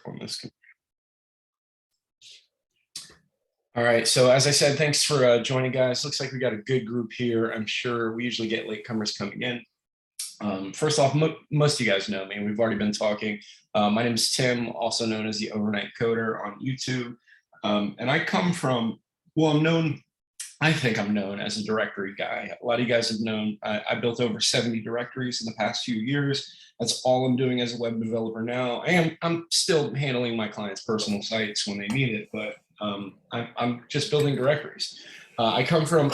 on this. All right. So as I said, thanks for joining, guys. Looks like we got a good group here. I'm sure we usually get latecomers coming in. First off, most of you guys know me. We've already been talking. My name is Tim, also known as the Overnight Coder on YouTube. And I come from, well, I think I'm known as a directory guy. A lot of you guys have known, I built over 70 directories in the past few years. That's all I'm doing as a web developer now. And I'm still handling my clients' personal sites when they need it, but I'm just building directories. I come from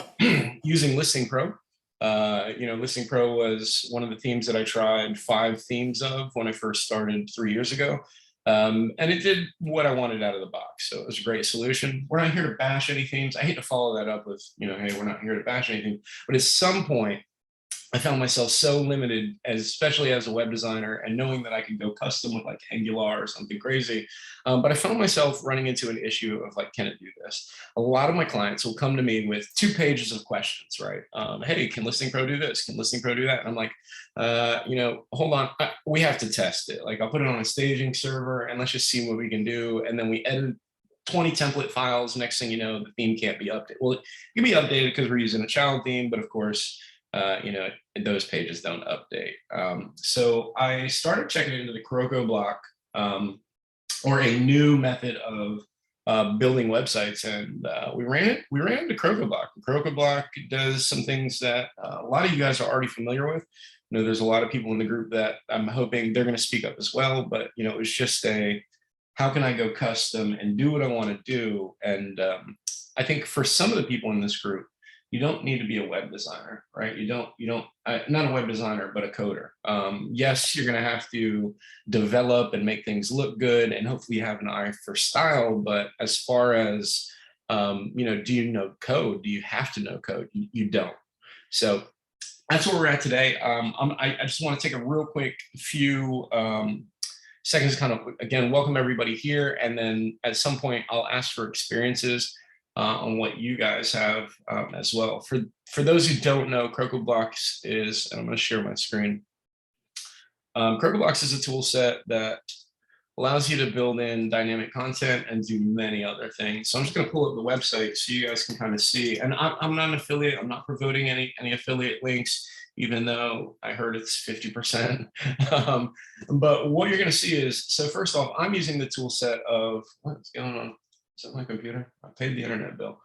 using Listing Pro. Listing Pro was one of the themes that I tried 5 themes of when I first started 3 years ago. And it did what I wanted out of the box. So it was a great solution. We're not here to bash any themes. I hate to follow that up with, hey, we're not here to bash anything. But at some point, I found myself so limited, especially as a web designer, and knowing that I could go custom with like Angular or something crazy. But I found myself running into an issue of like, can it do this? A lot of my clients will come to me with 2 pages of questions, right? Hey, can Listing Pro do this? Can Listing Pro do that? And I'm like, hold on, we have to test it. Like I'll put it on a staging server and let's just see what we can do. And then we edit 20 template files. Next thing you know, the theme can't be updated. Well, it can be updated because we're using a child theme, but of course, those pages don't update. So I started checking into the CrocoBlock, or a new method of building websites, and we ran into CrocoBlock. CrocoBlock does some things that a lot of you guys are already familiar with. There's a lot of people in the group that I'm hoping they're going to speak up as well, but it was just how can I go custom and do what I want to do? And I think for some of the people in this group, you don't need to be a web designer, right? Not a web designer, but a coder. Yes, you're gonna have to develop and make things look good and hopefully have an eye for style, but as far as, do you know code? Do you have to know code? You don't. So that's where we're at today. I just wanna take a real quick few seconds to kind of, again, welcome everybody here. And then at some point I'll ask for experiences on what you guys have as well. For those who don't know, CrocoBlocks is, and I'm going to share my screen. CrocoBlocks is a tool set that allows you to build in dynamic content and do many other things. So I'm just going to pull up the website so you guys can kind of see. And I'm not an affiliate. I'm not promoting any affiliate links, even though I heard it's 50%. But what you're going to see is, so first off, I'm using the tool set of, what's going on? Is that my computer? I paid the internet bill.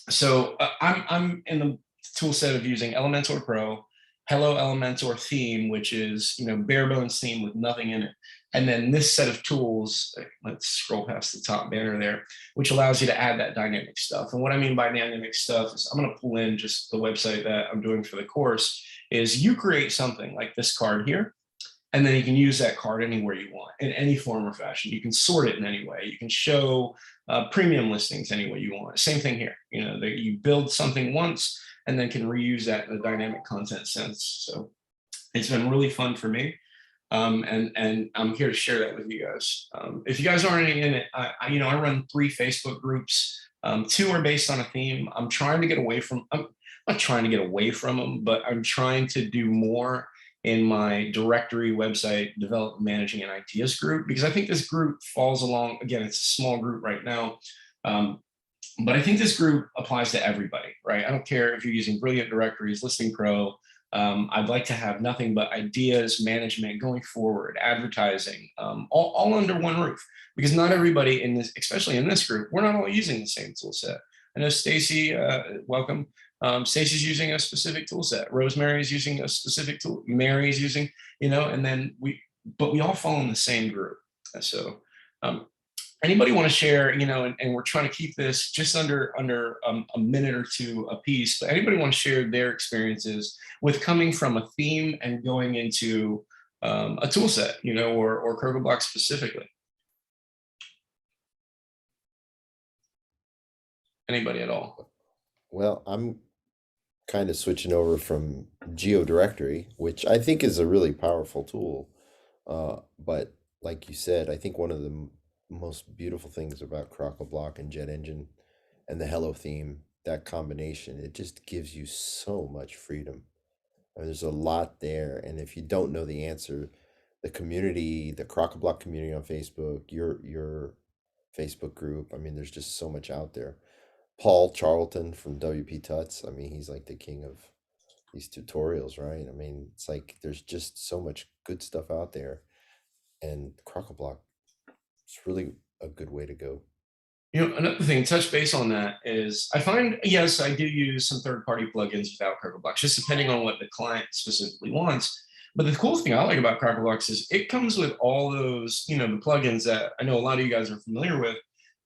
So I'm in the tool set of using Elementor Pro, Hello Elementor theme, which is bare bones theme with nothing in it. And then this set of tools, let's scroll past the top banner there, which allows you to add that dynamic stuff. And what I mean by dynamic stuff is I'm going to pull in just the website that I'm doing for the course, is you create something like this card here. And then you can use that card anywhere you want in any form or fashion. You can sort it in any way. You can show premium listings any way you want. Same thing here. You build something once and then can reuse that in a dynamic content sense. So it's been really fun for me. And I'm here to share that with you guys. If you guys aren't in it, I run 3 Facebook groups. 2 are based on a theme. I'm trying to get away from, I'm not trying to get away from them, but I'm trying to do more in my directory website development, managing, and ideas group, because I think this group falls along, again, it's a small group right now, but I think this group applies to everybody, right? I don't care if you're using Brilliant Directories, Listing Pro. I'd like to have nothing but ideas, management going forward, advertising, all under one roof, because not everybody in this, especially in this group, we're not all using the same tool set. I know Stacy, welcome. Stacy's using a specific tool set. Rosemary's using a specific tool. Mary's using, and then we all fall in the same group. So anybody want to share, and we're trying to keep this just under a minute or 2 a piece, but anybody want to share their experiences with coming from a theme and going into a tool set, or CrocoBlock specifically? Anybody at all? Well, I'm kind of switching over from GeoDirectory, which I think is a really powerful tool. But like you said, I think one of the most beautiful things about CrocoBlock and Jet Engine and the Hello theme, that combination, it just gives you so much freedom. I mean, there's a lot there, and if you don't know the answer, the community, the Crockablock community on Facebook, your Facebook group. I mean, there's just so much out there. Paul Charlton from WP Tuts. I mean, he's like the king of these tutorials, right? I mean, it's like there's just so much good stuff out there, and Crockablock is really a good way to go. Another thing, touch base on that is I find, yes, I do use some third-party plugins without CrockerBlocks, just depending on what the client specifically wants. But the cool thing I like about CrockerBlocks is it comes with all those, the plugins that I know a lot of you guys are familiar with,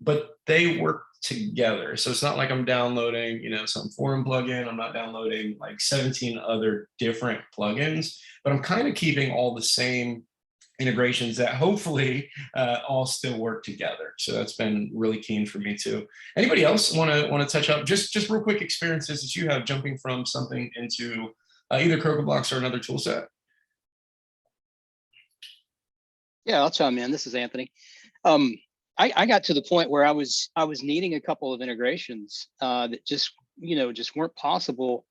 but they work together. So it's not like I'm downloading, some foreign plugin. I'm not downloading like 17 other different plugins, but I'm kind of keeping all the same integrations that hopefully all still work together. So that's been really keen for me too. Anybody else want to touch up just real quick experiences that you have jumping from something into either CrockerBlocks or another tool set? Yeah, I'll chime in. This is Anthony. I got to the point where I was needing a couple of integrations that just weren't possible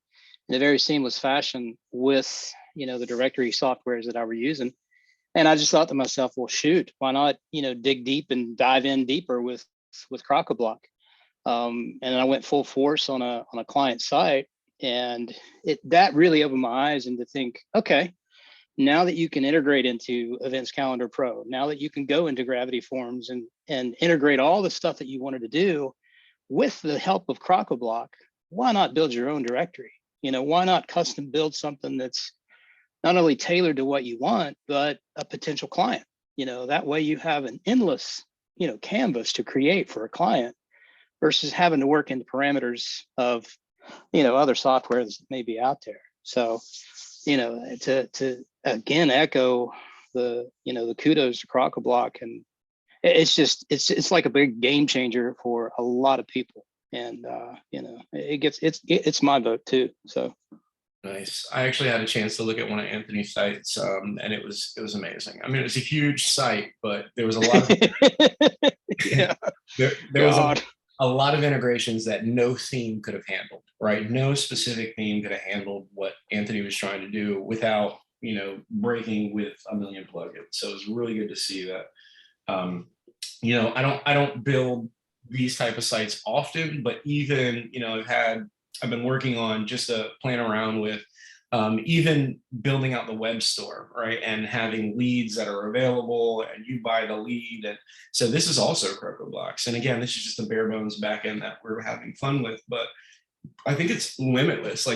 in a very seamless fashion with the directory softwares that I were using. And I just thought to myself, well, shoot, why not, dig deep and dive in deeper with Crockablock. And I went full force on a client site, and that really opened my eyes and to think, okay, now that you can integrate into Events Calendar Pro, now that you can go into Gravity Forms and integrate all the stuff that you wanted to do with the help of Crockablock, why not build your own directory? Why not custom build something that's not only tailored to what you want, but a potential client? That way you have an endless, canvas to create for a client versus having to work in the parameters of, other software that may be out there. So, to again echo the kudos to Crockablock, and it's like a big game changer for a lot of people, and it's my vote too. So nice. I actually had a chance to look at one of Anthony's sites, and it was amazing. I mean, it was a huge site, but there was a lot of yeah, there was a lot of integrations that no theme could have handled, right? No specific theme could have handled what Anthony was trying to do without, breaking with a million plugins. So it was really good to see that. I don't build these type of sites often, but even, I've been working on just playing around with even building out the web store, right? And having leads that are available and you buy the lead. And so this is also CrockerBlocks. And again, this is just a bare bones backend that we're having fun with, but I think it's limitless.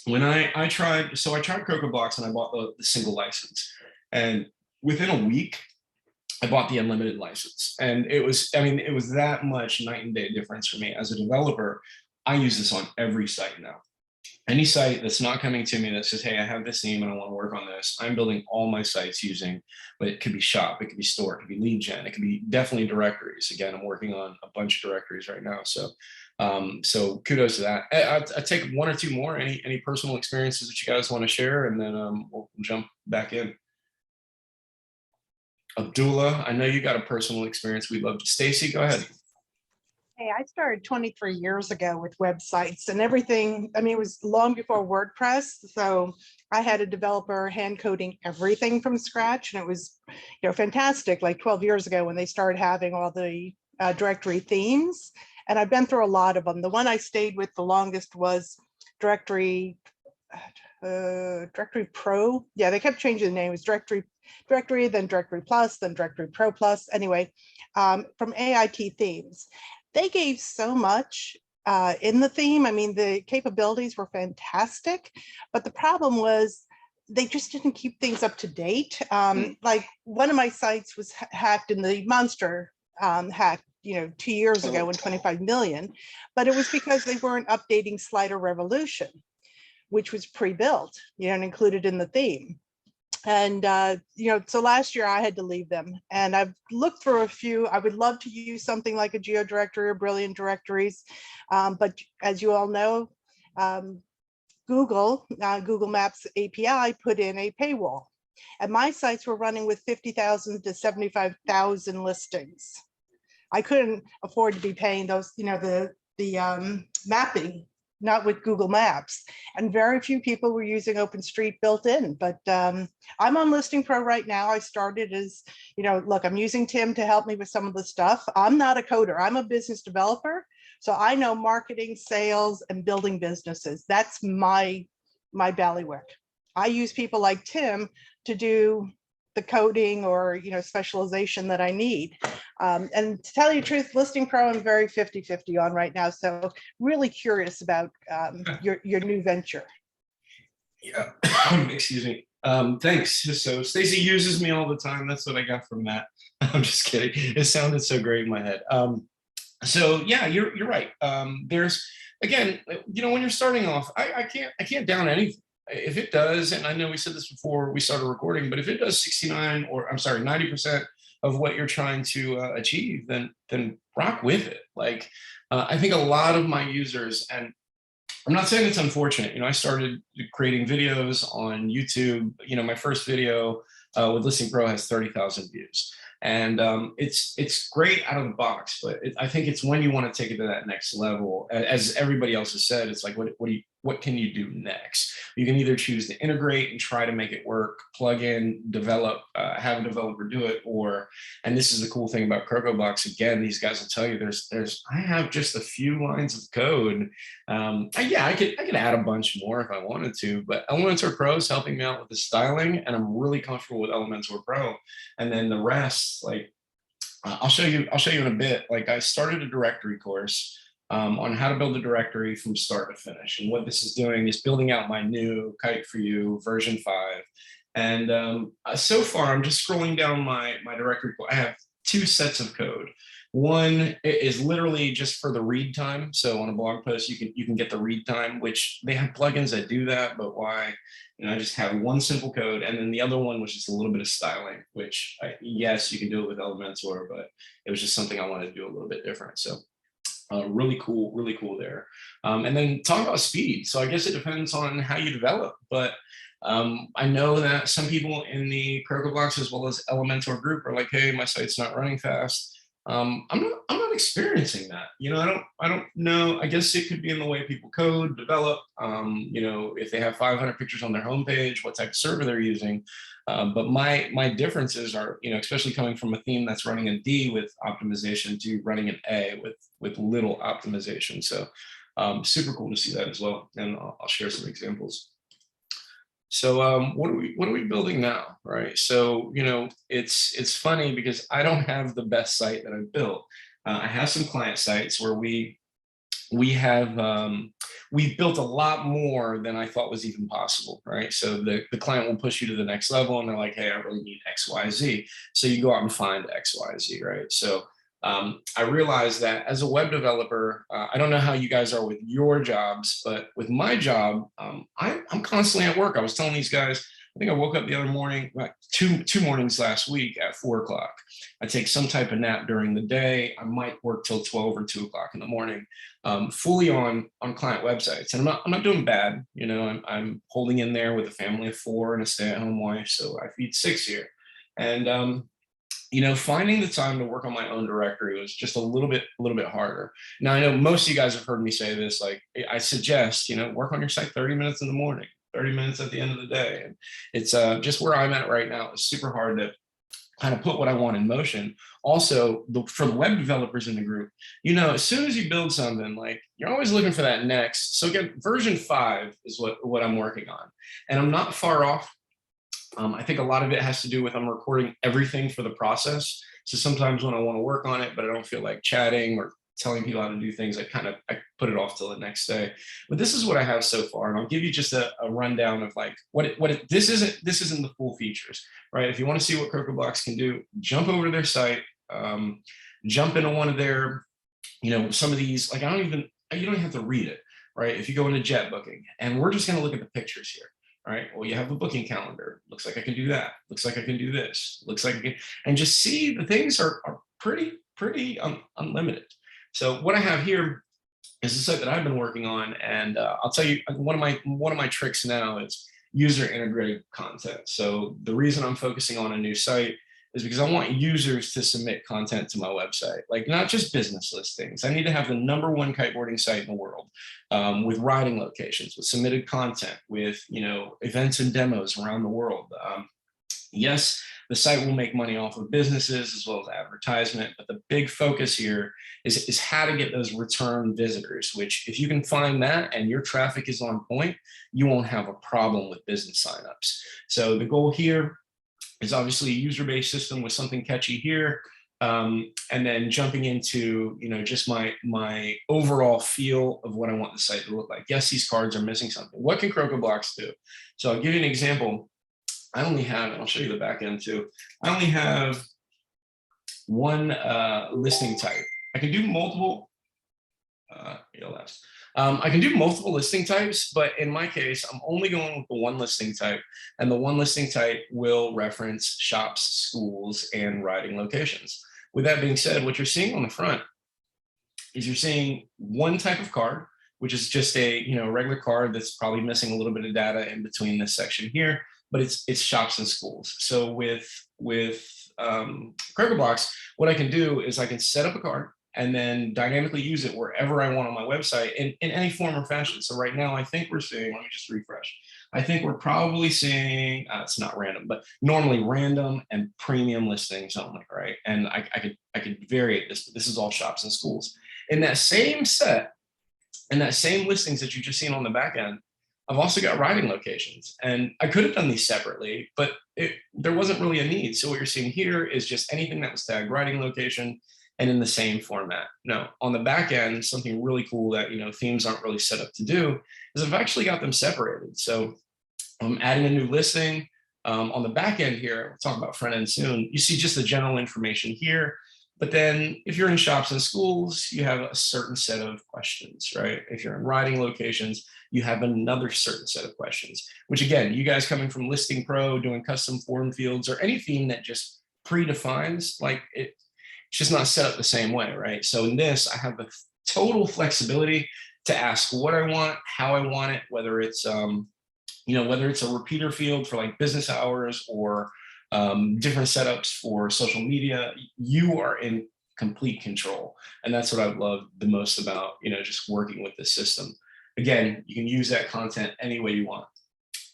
When I tried CrockerBlocks and I bought the single license, and within a week, I bought the unlimited license. And it was that much night and day difference for me as a developer. I use this on every site now. Any site that's not coming to me that says, hey, I have this theme and I want to work on this, I'm building all my sites using, but it could be shop, it could be store, it could be lead gen, it could be definitely directories. Again, I'm working on a bunch of directories right now. So so kudos to that. I take one or two more, any personal experiences that you guys want to share, and then we'll jump back in. Abdullah, I know you got a personal experience. We'd love to. Stacy, go ahead. Hey, I started 23 years ago with websites and everything. I mean, it was long before WordPress. So I had a developer hand coding everything from scratch. And it was, fantastic, like 12 years ago when they started having all the directory themes. And I've been through a lot of them. The one I stayed with the longest was Directory Pro. Yeah, they kept changing the name. It was Directory, then Directory Plus, then Directory Pro Plus. Anyway, from AIT Themes. They gave so much in the theme. I mean, the capabilities were fantastic, but the problem was they just didn't keep things up to date. Like one of my sites was hacked in the monster hack, 2 years ago and 25 million, but it was because they weren't updating Slider Revolution, which was pre-built, and included in the theme. And, so last year I had to leave them, and I've looked for a few. I would love to use something like a GeoDirectory or Brilliant Directories. But as you all know, Google Maps API put in a paywall, and my sites were running with 50,000 to 75,000 listings. I couldn't afford to be paying those, the mapping not with Google Maps. And very few people were using OpenStreet built in, but I'm on Listing Pro right now. I started as, look, I'm using Tim to help me with some of the stuff. I'm not a coder, I'm a business developer. So I know marketing, sales, and building businesses. That's my ballywick. I use people like Tim to do the coding or specialization that I need. And to tell you the truth, Listing Pro I'm very 50-50 on right now. So really curious about your new venture. Yeah, excuse me. Thanks. So Stacy uses me all the time. That's what I got from that. I'm just kidding. It sounded so great in my head. So yeah, you're right. There's, again, when you're starting off, I can't down anything. If it does, and I know we said this before we started recording, but if it does 90% of what you're trying to achieve, then rock with it. Like, I think a lot of my users, and I'm not saying it's unfortunate, I started creating videos on YouTube. My first video with Listing Pro has 30,000 views. And it's great out of the box, but I think it's when you want to take it to that next level. As everybody else has said, it's like, what can you do next? You can either choose to integrate and try to make it work, plug in, develop, have a developer do it, and this is the cool thing about CrocoBlox. Again, these guys will tell you I have just a few lines of code. I could add a bunch more if I wanted to, but Elementor Pro is helping me out with the styling, and I'm really comfortable with Elementor Pro. And then the rest, like, I'll show you in a bit. Like, I started a directory course on how to build a directory from start to finish. And what this is doing is building out my new Kite4U version 5. And so far, I'm just scrolling down my directory. I have 2 sets of code. One is literally just for the read time. So on a blog post, you can get the read time, which they have plugins that do that, but why? I just have one simple code. And then the other one was just a little bit of styling, which yes, you can do it with Elementor, but it was just something I wanted to do a little bit different. So really cool there. And then talk about speed. So I guess it depends on how you develop, but I know that some people in the CrocoBlox as well as Elementor group are like, hey, my site's not running fast. I'm not experiencing that. I don't know. I guess it could be in the way people code, develop, if they have 500 pictures on their homepage, what type of server they're using. But my differences are, especially coming from a theme that's running a D with optimization to running an A with little optimization. So super cool to see that as well. And I'll share some examples. So what are we building now, right? So it's funny because I don't have the best site that I've built. I have some client sites where we've built a lot more than I thought was even possible, right? So the client will push you to the next level, and they're like, hey, I really need X, Y, Z. So you go out and find X, Y, Z, right? So I realized that as a web developer, I don't know how you guys are with your jobs, but with my job, I'm constantly at work. I was telling these guys, I think I woke up the other morning, two mornings last week at 4 o'clock. I take some type of nap during the day. I might work till 12 or 2 o'clock in the morning, fully on client websites. And I'm not doing bad. I'm holding in there with a family of 4 and a stay-at-home wife. So I feed 6 here. And finding the time to work on my own directory was just a little bit harder. Now, I know most of you guys have heard me say this, like I suggest, work on your site 30 minutes in the morning, 30 minutes at the end of the day. And it's just where I'm at right now. It's super hard to kind of put what I want in motion. Also, for the web developers in the group, as soon as you build something, like you're always looking for that next. So again, version 5 is what I'm working on. And I'm not far off. I think a lot of it has to do with I'm recording everything for the process. So sometimes when I want to work on it, but I don't feel like chatting or telling people how to do things, I put it off till the next day. But this is what I have so far, and I'll give you just a rundown of like this isn't the full features, right? If you want to see what CrocoBlox can do, jump over to their site, jump into one of their, some of these, like you don't even have to read it, right? If you go into JetBooking, and we're just going to look at the pictures here. All right, well, you have a booking calendar. Looks like I can do that. Looks like I can do this. Looks like I can, and just see the things are pretty unlimited. So what I have here is the site that I've been working on, and I'll tell you one of my tricks now is user integrated content. So the reason I'm focusing on a new site is because I want users to submit content to my website, like not just business listings. I need to have the #1 kiteboarding site in the world, with riding locations, with submitted content, with, you know, events and demos around the world. Yes, the site will make money off of businesses as well as advertisement, but the big focus here is how to get those return visitors, which if you can find that and your traffic is on point, you won't have a problem with business signups. So the goal here is obviously a user-based system with something catchy here. And then jumping into, you know, just my overall feel of what I want the site to look like. Yes, these cards are missing something. What can CrocoBlox do? So I'll give you an example. I only have, and I'll show you the back end too. I only have one listing type. I can do multiple, I can do multiple listing types, but in my case, I'm only going with the one listing type, and the one listing type will reference shops, schools, and riding locations. With that being said, what you're seeing on the front is you're seeing one type of card, which is just a, you know, regular card that's probably missing a little bit of data in between this section here, but it's shops and schools. So with CrocoBlox, what I can do is I can set up a card and then dynamically use it wherever I want on my website in any form or fashion. So right now, I think we're seeing, let me just refresh. I think we're probably seeing, it's not random, but normally random and premium listings only, right? And I could vary this, but this is all shops and schools. In that same set, and that same listings that you just seen on the back end, I've also got riding locations, and I could have done these separately, but there wasn't really a need. So what you're seeing here is just anything that was tagged riding location and in the same format. Now, on the back end, something really cool that, you know, themes aren't really set up to do is I've actually got them separated. So I'm adding a new listing. On the back end here, we'll talk about front end soon. You see just the general information here. But then if you're in shops and schools, you have a certain set of questions, right? If you're in riding locations, you have another certain set of questions, which again, you guys coming from Listing Pro, doing custom form fields, or any theme that just predefines, like it's just not set up the same way, right? So in this, I have the total flexibility to ask what I want, how I want it, whether it's, you know, whether it's a repeater field for like business hours or different setups for social media. You are in complete control. And that's what I love the most about, you know, just working with the system. Again, you can use that content any way you want.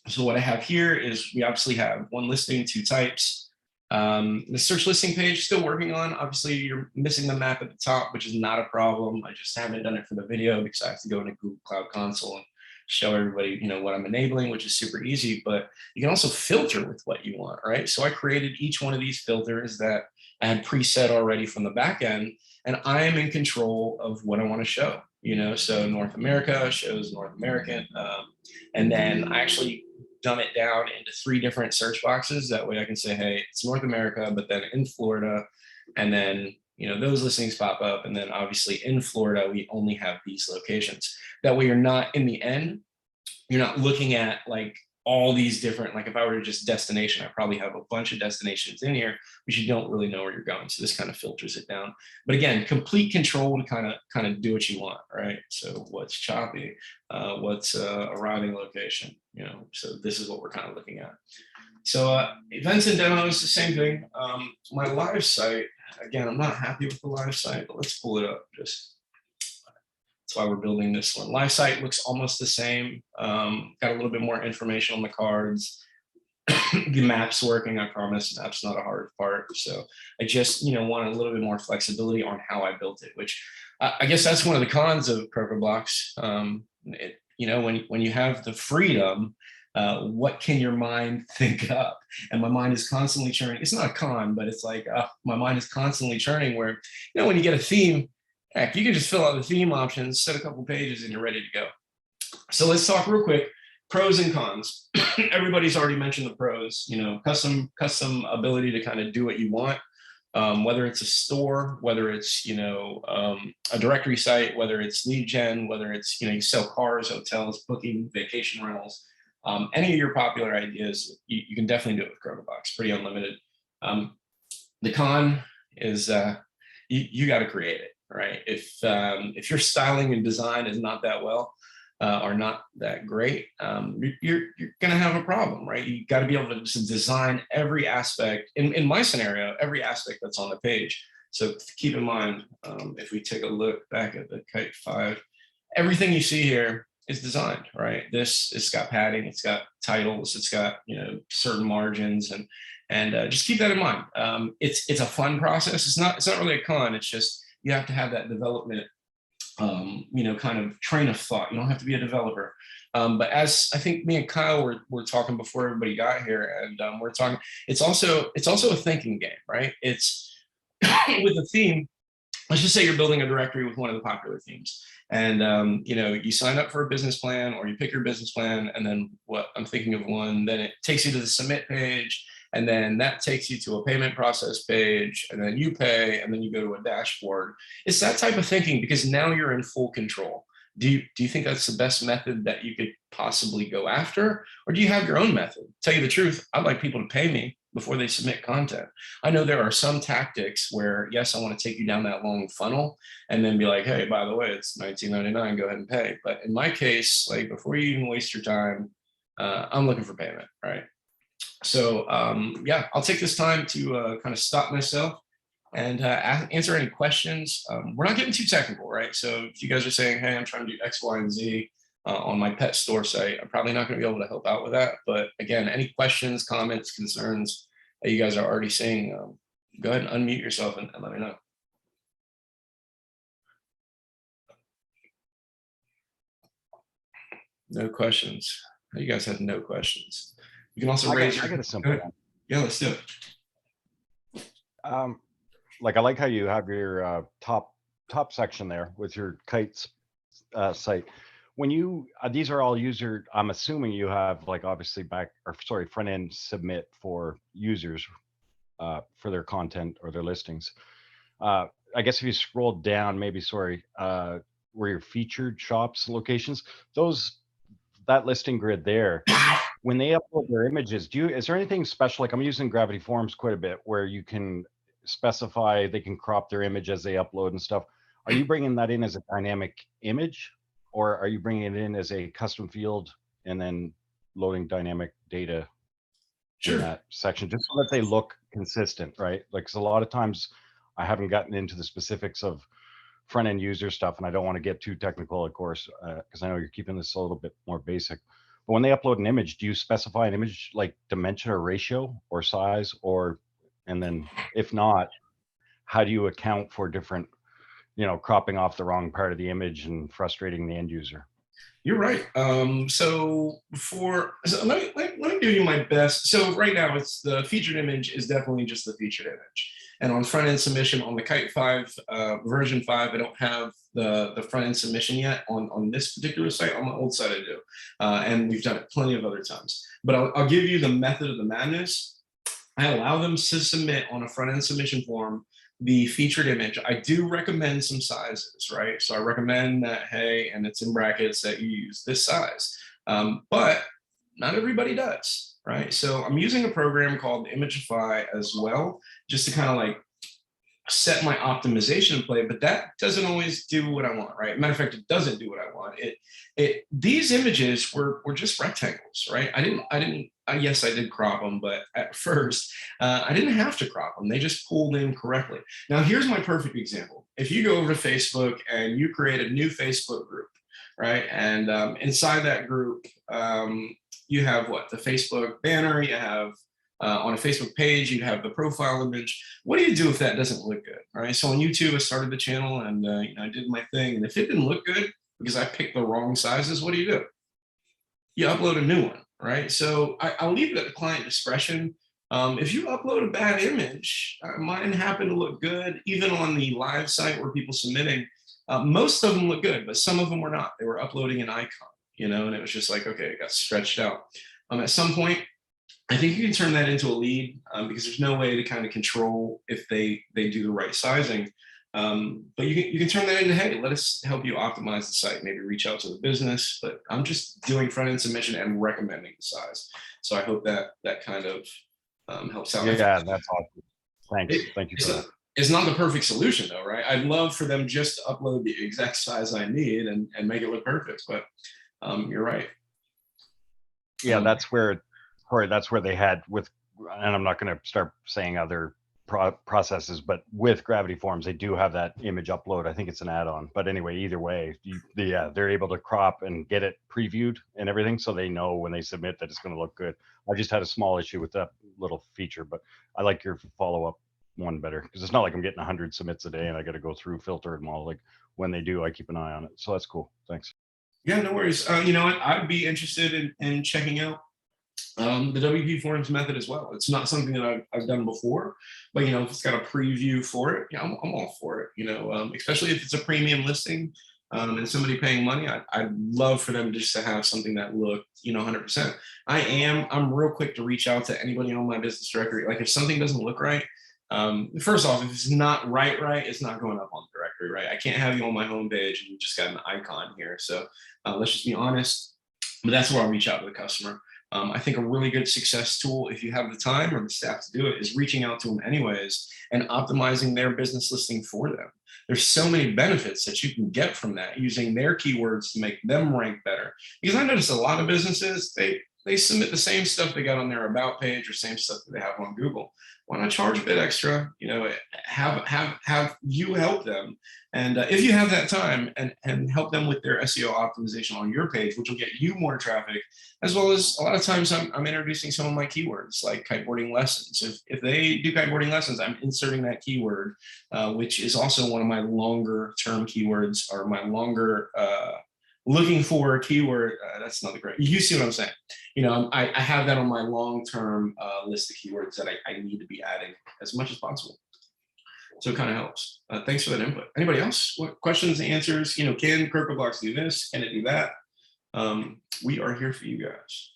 So what I have here is we obviously have one listing, two types. The search listing page still working on. Obviously, you're missing the map at the top, which is not a problem. I just haven't done it for the video because I have to go into Google Cloud Console and show everybody, you know, what I'm enabling, which is super easy. But you can also filter with what you want, right? So I created each one of these filters that I had preset already from the back end, and I am in control of what I want to show. You know, so North America shows North American, and then I actually dumb it down into 3 different search boxes. That way I can say, hey, it's North America, but then in Florida, and then, you know, those listings pop up. And then obviously in Florida, we only have these locations. That way you're not in the end, you're not looking at like all these different, like if I were to just destination, I probably have a bunch of destinations in here, but you don't really know where you're going. So this kind of filters it down. But again, complete control to kind of do what you want, right? So what's choppy, what's a routing location, you know, so this is what we're kind of looking at. So events and demos, the same thing. My live site, again, I'm not happy with the live site, but let's pull it up. Just that's why we're building this one. Live site looks almost the same. Got a little bit more information on the cards. The map's working, I promise. Map's not a hard part. So I just, you know, want a little bit more flexibility on how I built it, which I guess that's one of the cons of CrocoBlox. You know, when you have the freedom, what can your mind think up? And my mind is constantly churning. It's not a con, but it's like my mind is constantly churning where, you know, when you get a theme, heck, you can just fill out the theme options, set a couple pages, and you're ready to go. So let's talk real quick, pros and cons. Everybody's already mentioned the pros, you know, custom ability to kind of do what you want, whether it's a store, whether it's, you know, a directory site, whether it's lead gen, whether it's, you know, you sell cars, hotels, booking, vacation rentals, any of your popular ideas, you can definitely do it with CrocoBlox, pretty unlimited. The con is you got to create it. Right. If your styling and design is not that well, are not that great, you're going to have a problem, right? You got to be able to just design every aspect. In my scenario, every aspect that's on the page. So keep in mind, if we take a look back at the Kite 5, everything you see here is designed, right? It's got padding, it's got titles, it's got, certain margins, and just keep that in mind. It's a fun process. It's not really a con. It's just you have to have that development, kind of train of thought. You don't have to be a developer. But as I think me and Kyle were talking before everybody got here, and we're talking, it's also a thinking game, right? It's with a theme. Let's just say you're building a directory with one of the popular themes, and you sign up for a business plan, or you pick your business plan, and then what I'm thinking of one, then it takes you to the submit page, and then that takes you to a payment process page, and then you pay, and then you go to a dashboard. It's that type of thinking, because now you're in full control. Do you think that's the best method that you could possibly go after, or do you have your own method? Tell you the truth, I'd like people to pay me before they submit content. I know there are some tactics where, yes, I want to take you down that long funnel and then be like, hey, by the way, it's $19.99, go ahead and pay. But in my case, like, before you even waste your time, I'm looking for payment, right? So I'll take this time to kind of stop myself and answer any questions. We're not getting too technical, right? So if you guys are saying, hey, I'm trying to do X, Y, and Z on my pet store site, I'm probably not going to be able to help out with that. But again, any questions, comments, concerns that you guys are already saying, go ahead and unmute yourself and let me know. No questions. You guys have no questions. You can also raise your. I got a simple one. Yeah, let's do it. Like, I like how you have your top section there with your Kites site. When you these are all user, I'm assuming you have, like, obviously front end submit for users for their content or their listings. I guess if you scroll down, maybe where your featured shops locations, that listing grid there, when they upload their images, is there anything special? Like, I'm using Gravity Forms quite a bit, where you can specify they can crop their image as they upload and stuff. Are you bringing that in as a dynamic image, or are you bringing it in as a custom field and then loading dynamic data in that section, just so that they look consistent, right? Like, 'cause a lot of times I haven't gotten into the specifics of front end user stuff, and I don't want to get too technical, of course, because I know you're keeping this a little bit more basic. But when they upload an image, do you specify an image like dimension or ratio or size, and then if not, how do you account for different, cropping off the wrong part of the image and frustrating the end user? You're right. So let me give you my best. So right now, it's the featured image is definitely just the featured image. And on front end submission on the Kite 5 version 5, I don't have the front end submission yet on this particular site. On the old site, I do, and we've done it plenty of other times. But I'll give you the method of the madness. I allow them to submit on a front end submission form the featured image. I do recommend some sizes, right? So I recommend that, hey, and it's in brackets, that you use this size, but not everybody does, right? So I'm using a program called Imagify as well, just to kind of like set my optimization in play, but that doesn't always do what I want, right? Matter of fact, it doesn't do what I want. These images were just rectangles, right? Yes, I did crop them, but at first I didn't have to crop them. They just pulled in correctly. Now, here's my perfect example. If you go over to Facebook and you create a new Facebook group, right? And inside that group, you have the Facebook banner, you have on a Facebook page, you have the profile image. What do you do if that doesn't look good? All right. So on YouTube, I started the channel and I did my thing. And if it didn't look good because I picked the wrong sizes, what do? You upload a new one, right? So I'll leave it at the client discretion. If you upload a bad image, mine happened to look good, even on the live site where people submitting. Most of them look good, but some of them were not. They were uploading an icon, and it was just like, okay, it got stretched out. At some point, I think you can turn that into a lead because there's no way to kind of control if they do the right sizing. But you can turn that into, hey, let us help you optimize the site, maybe reach out to the business. But I'm just doing front end submission and recommending the size. So I hope that kind of helps out. Yeah, that's awesome. Thanks. Thank you for that. It's not the perfect solution though, right? I'd love for them just to upload the exact size I need and make it look perfect. But you're right. Yeah, Um, that's where, Corey, that's where they had with, and I'm not going to start saying other processes, but with Gravity Forms, they do have that image upload. I think it's an add-on, but anyway, either way, they're able to crop and get it previewed and everything, so they know when they submit that it's going to look good. I just had a small issue with that little feature, but I like your follow-up one better, because it's not like I'm getting 100 submits a day and I got to go through, filter them all. Like when they do, I keep an eye on it. So that's cool. Thanks. Yeah, no worries. You know what? I'd be interested in checking out the WP Forms method as well. It's not something that I've done before, but you know, if it's got a preview for it, yeah, I'm all for it. You know, especially if it's a premium listing and somebody paying money, I'd love for them just to have something that looked, you know, 100%. I'm real quick to reach out to anybody on my business directory. Like if something doesn't look right, first off, if it's not right, it's not going up on the directory, right? I can't have you on my homepage and you just got an icon here. So let's just be honest. But that's where I'll reach out to the customer. I think a really good success tool, if you have the time or the staff to do it, is reaching out to them anyways and optimizing their business listing for them. There's so many benefits that you can get from that, using their keywords to make them rank better. Because I noticed a lot of businesses, they submit the same stuff they got on their about page or same stuff that they have on Google. Why not charge a bit extra? You know, have you help them, and if you have that time, and help them with their SEO optimization on your page, which will get you more traffic, as well as a lot of times I'm introducing some of my keywords like kiteboarding lessons. If they do kiteboarding lessons, I'm inserting that keyword, which is also one of my longer term keywords, or my longer looking for a keyword. That's not the great. You see what I'm saying? You know, I have that on my long-term list of keywords that I need to be adding as much as possible. So it kind of helps. Thanks for that input. Anybody else? What questions, answers? You know, can CircleBlocks do this? Can it do that? We are here for you guys.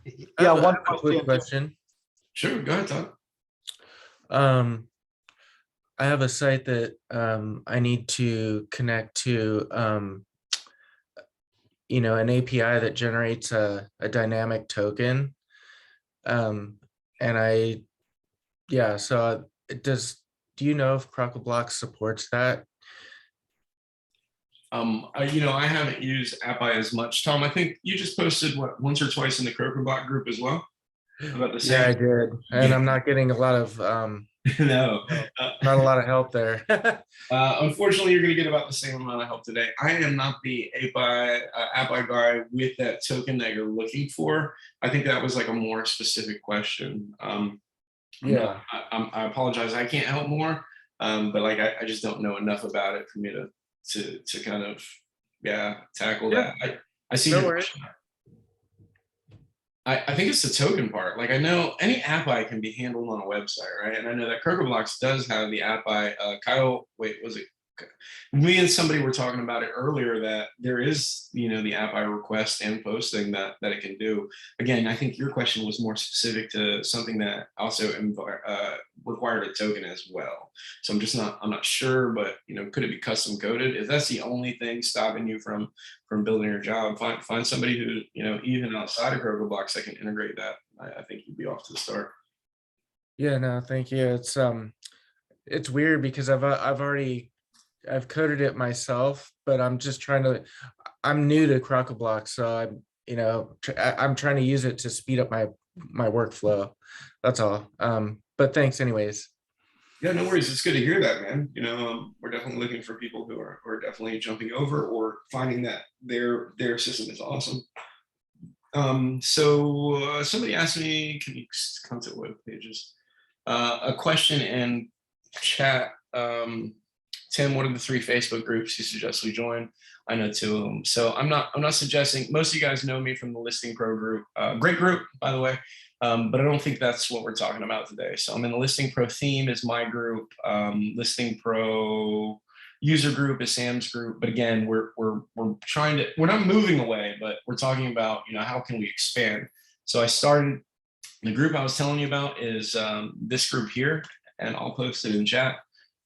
Yeah, I have one a quick question. Sure, go ahead, Todd. Um, I have a site that I need to connect to, you know, an API that generates a dynamic token. And yeah, so do you know if CircleBlocks supports that? You know, I haven't used AppEye as much. Tom, I think you just posted what, once or twice in the CircleBlock group as well about the Yeah, I same. did. And Yeah. I'm not getting a lot of, No. not a lot of help there. Unfortunately, you're going to get about the same amount of help today. I am not the AppEye guy with that token that you're looking for. I think that was like a more specific question. Yeah. I apologize. I can't help more, but like I just don't know enough about it for me to kind of tackle Yeah. that. I see No your worries. question. I think it's the token part. Like I know any AppEye can be handled on a website, right? And I know that CircleBlocks does have the AppEye. Kyle, wait, was it? Me and somebody were talking about it earlier, that there is, you know, the AppEye request and posting that it can do. Again, I think your question was more specific to something that also required a token as well. So I'm not sure, but you know, could it be custom coded? If that's the only thing stopping you from building your job, find somebody who, you know, even outside of CircleBlocks that can integrate that. I think you'd be off to the start. Yeah, no, thank you. It's weird because I've coded it myself, but I'm new to CircleBlocks, so I'm trying to use it to speed up my workflow. That's all. But thanks anyways. Yeah, no worries. It's good to hear that, man. You know, we're definitely looking for people who are definitely jumping over or finding that their system is awesome. So somebody asked me, can you come to web pages? A question in chat. Tim, what are the 3 Facebook groups you suggest we join? I know 2 of them. So I'm not suggesting, most of you guys know me from the Listing Pro group. Great group, by the way. But I don't think that's what we're talking about today. So I'm in the Listing Pro theme is my group. Listing Pro user group is Sam's group. But again, we're not moving away, but we're talking about, you know, how can we expand? So I started, the group I was telling you about is this group here, and I'll post it in chat.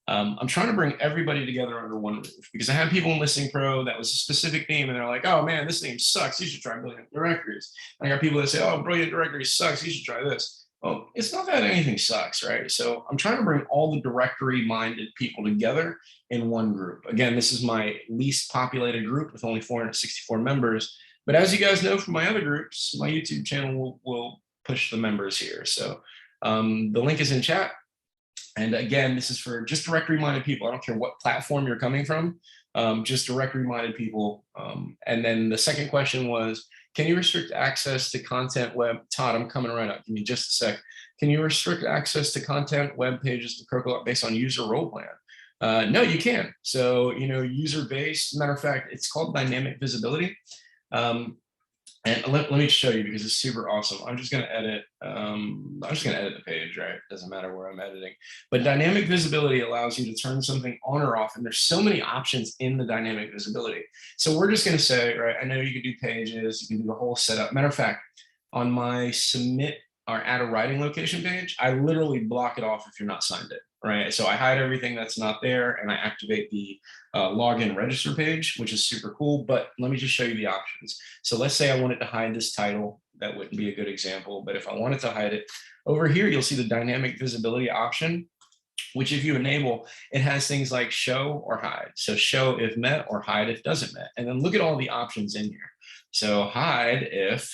I'm trying to bring everybody together under one roof, because I had people in Listing Pro that was a specific theme, and they're like, oh man, this theme sucks, you should try Brilliant Directories. And I got people that say, oh, Brilliant Directories sucks, you should try this. Well, it's not that anything sucks, right? So I'm trying to bring all the directory minded people together in one group. Again, this is my least populated group with only 464 members. But as you guys know from my other groups, my YouTube channel will push the members here. So the link is in chat. And again, this is for just directory minded people. I don't care what platform you're coming from, just directory minded people. And then the second question was, can you restrict access to content web? Todd, I'm coming right up. Give me just a sec. Can you restrict access to content web pages to Crocoblock based on user role plan? No, you can't. So, user based, matter of fact, it's called dynamic visibility. And let me show you because it's super awesome. I'm just going to edit. I'm just going to edit the page, right? Doesn't matter where I'm editing. But dynamic visibility allows you to turn something on or off. And there's so many options in the dynamic visibility. So we're just going to say, right, I know you can do pages, you can do the whole setup. Matter of fact, on my submit or add a writing location page, I literally block it off if you're not signed in, right? So I hide everything that's not there and I activate the login register page, which is super cool. But let me just show you the options. So let's say I wanted to hide this title. That wouldn't be a good example, but if I wanted to hide it, over here, you'll see the dynamic visibility option, which if you enable, it has things like show or hide. So show if met or hide if doesn't met. And then look at all the options in here. So hide if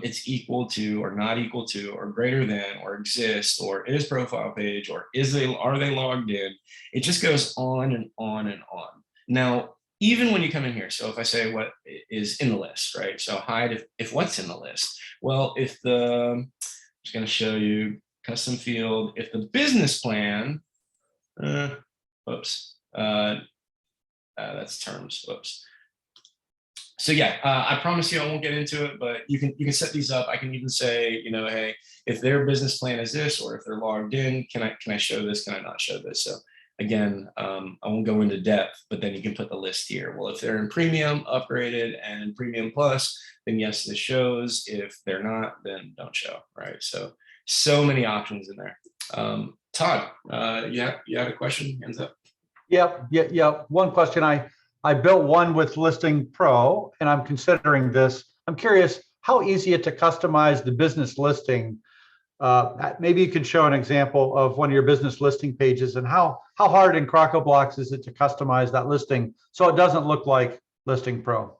it's equal to or not equal to or greater than or exist or is profile page or are they logged in. It just goes on and on and on. Now, even when you come in here, so if I say what is in the list, right? So hide if what's in the list. Well, if I'm just going to show you custom field, if the business plan, whoops, that's terms, whoops. So yeah, I promise you I won't get into it, but you can set these up. I can even say, hey, if their business plan is this, or if they're logged in, can I show this? Can I not show this? So again, I won't go into depth, but then you can put the list here. Well, if they're in premium, upgraded, and premium plus, then yes, this shows. If they're not, then don't show, right? So many options in there. Todd, you had a question? Hands up. Yep. One question. I built one with Listing Pro, and I'm considering this. I'm curious how easy it to customize the business listing. Maybe you can show an example of one of your business listing pages, and how hard in CrocoBlocks is it to customize that listing so it doesn't look like Listing Pro?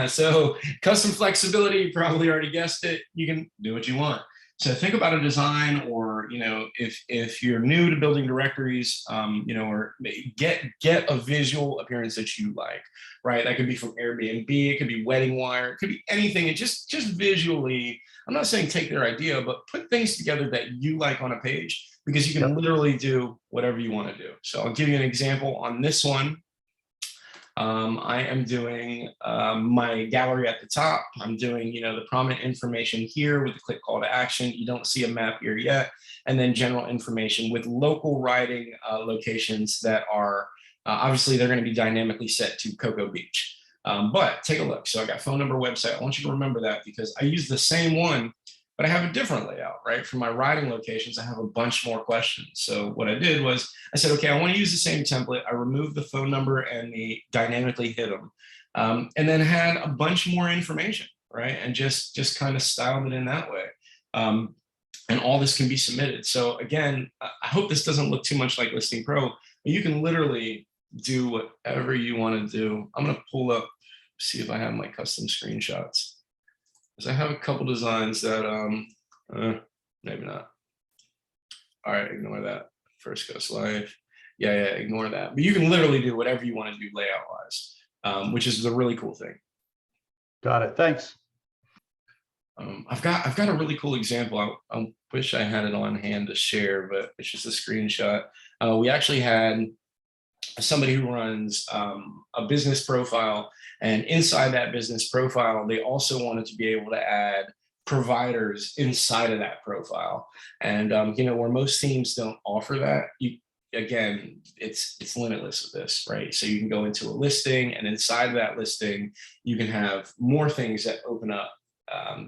So custom flexibility, you probably already guessed it. You can do what you want. So think about a design, or if you're new to building directories, or get a visual appearance that you like, right? That could be from Airbnb, it could be Wedding Wire, it could be anything. It just visually, I'm not saying take their idea, but put things together that you like on a page, because you can literally do whatever you want to do. So I'll give you an example on this one. I am doing my gallery at the top. I'm doing, the prominent information here with the click call to action. You don't see a map here yet. And then general information with local writing locations that are, obviously they're going to be dynamically set to Cocoa Beach. But take a look. So I got phone number, website. I want you to remember that because I use the same one, but I have a different layout, right? For my writing locations, I have a bunch more questions. So what I did was I said, okay, I want to use the same template. I removed the phone number and the dynamically hit them, and then had a bunch more information, right? And just kind of styled it in that way. And all this can be submitted. So again, I hope this doesn't look too much like Listing Pro, but you can literally do whatever you want to do. I'm going to pull up, see if I have my custom screenshots. Because I have a couple designs that, maybe not. All right, ignore that. First Coast Life. Yeah, ignore that. But you can literally do whatever you want to do layout-wise, which is a really cool thing. Got it. Thanks. I've got a really cool example. I wish I had it on hand to share, but it's just a screenshot. We actually had somebody who runs a business profile, and inside that business profile, they also wanted to be able to add providers inside of that profile. And where most themes don't offer that, again, it's limitless with this, right? So you can go into a listing, and inside of that listing, you can have more things that open up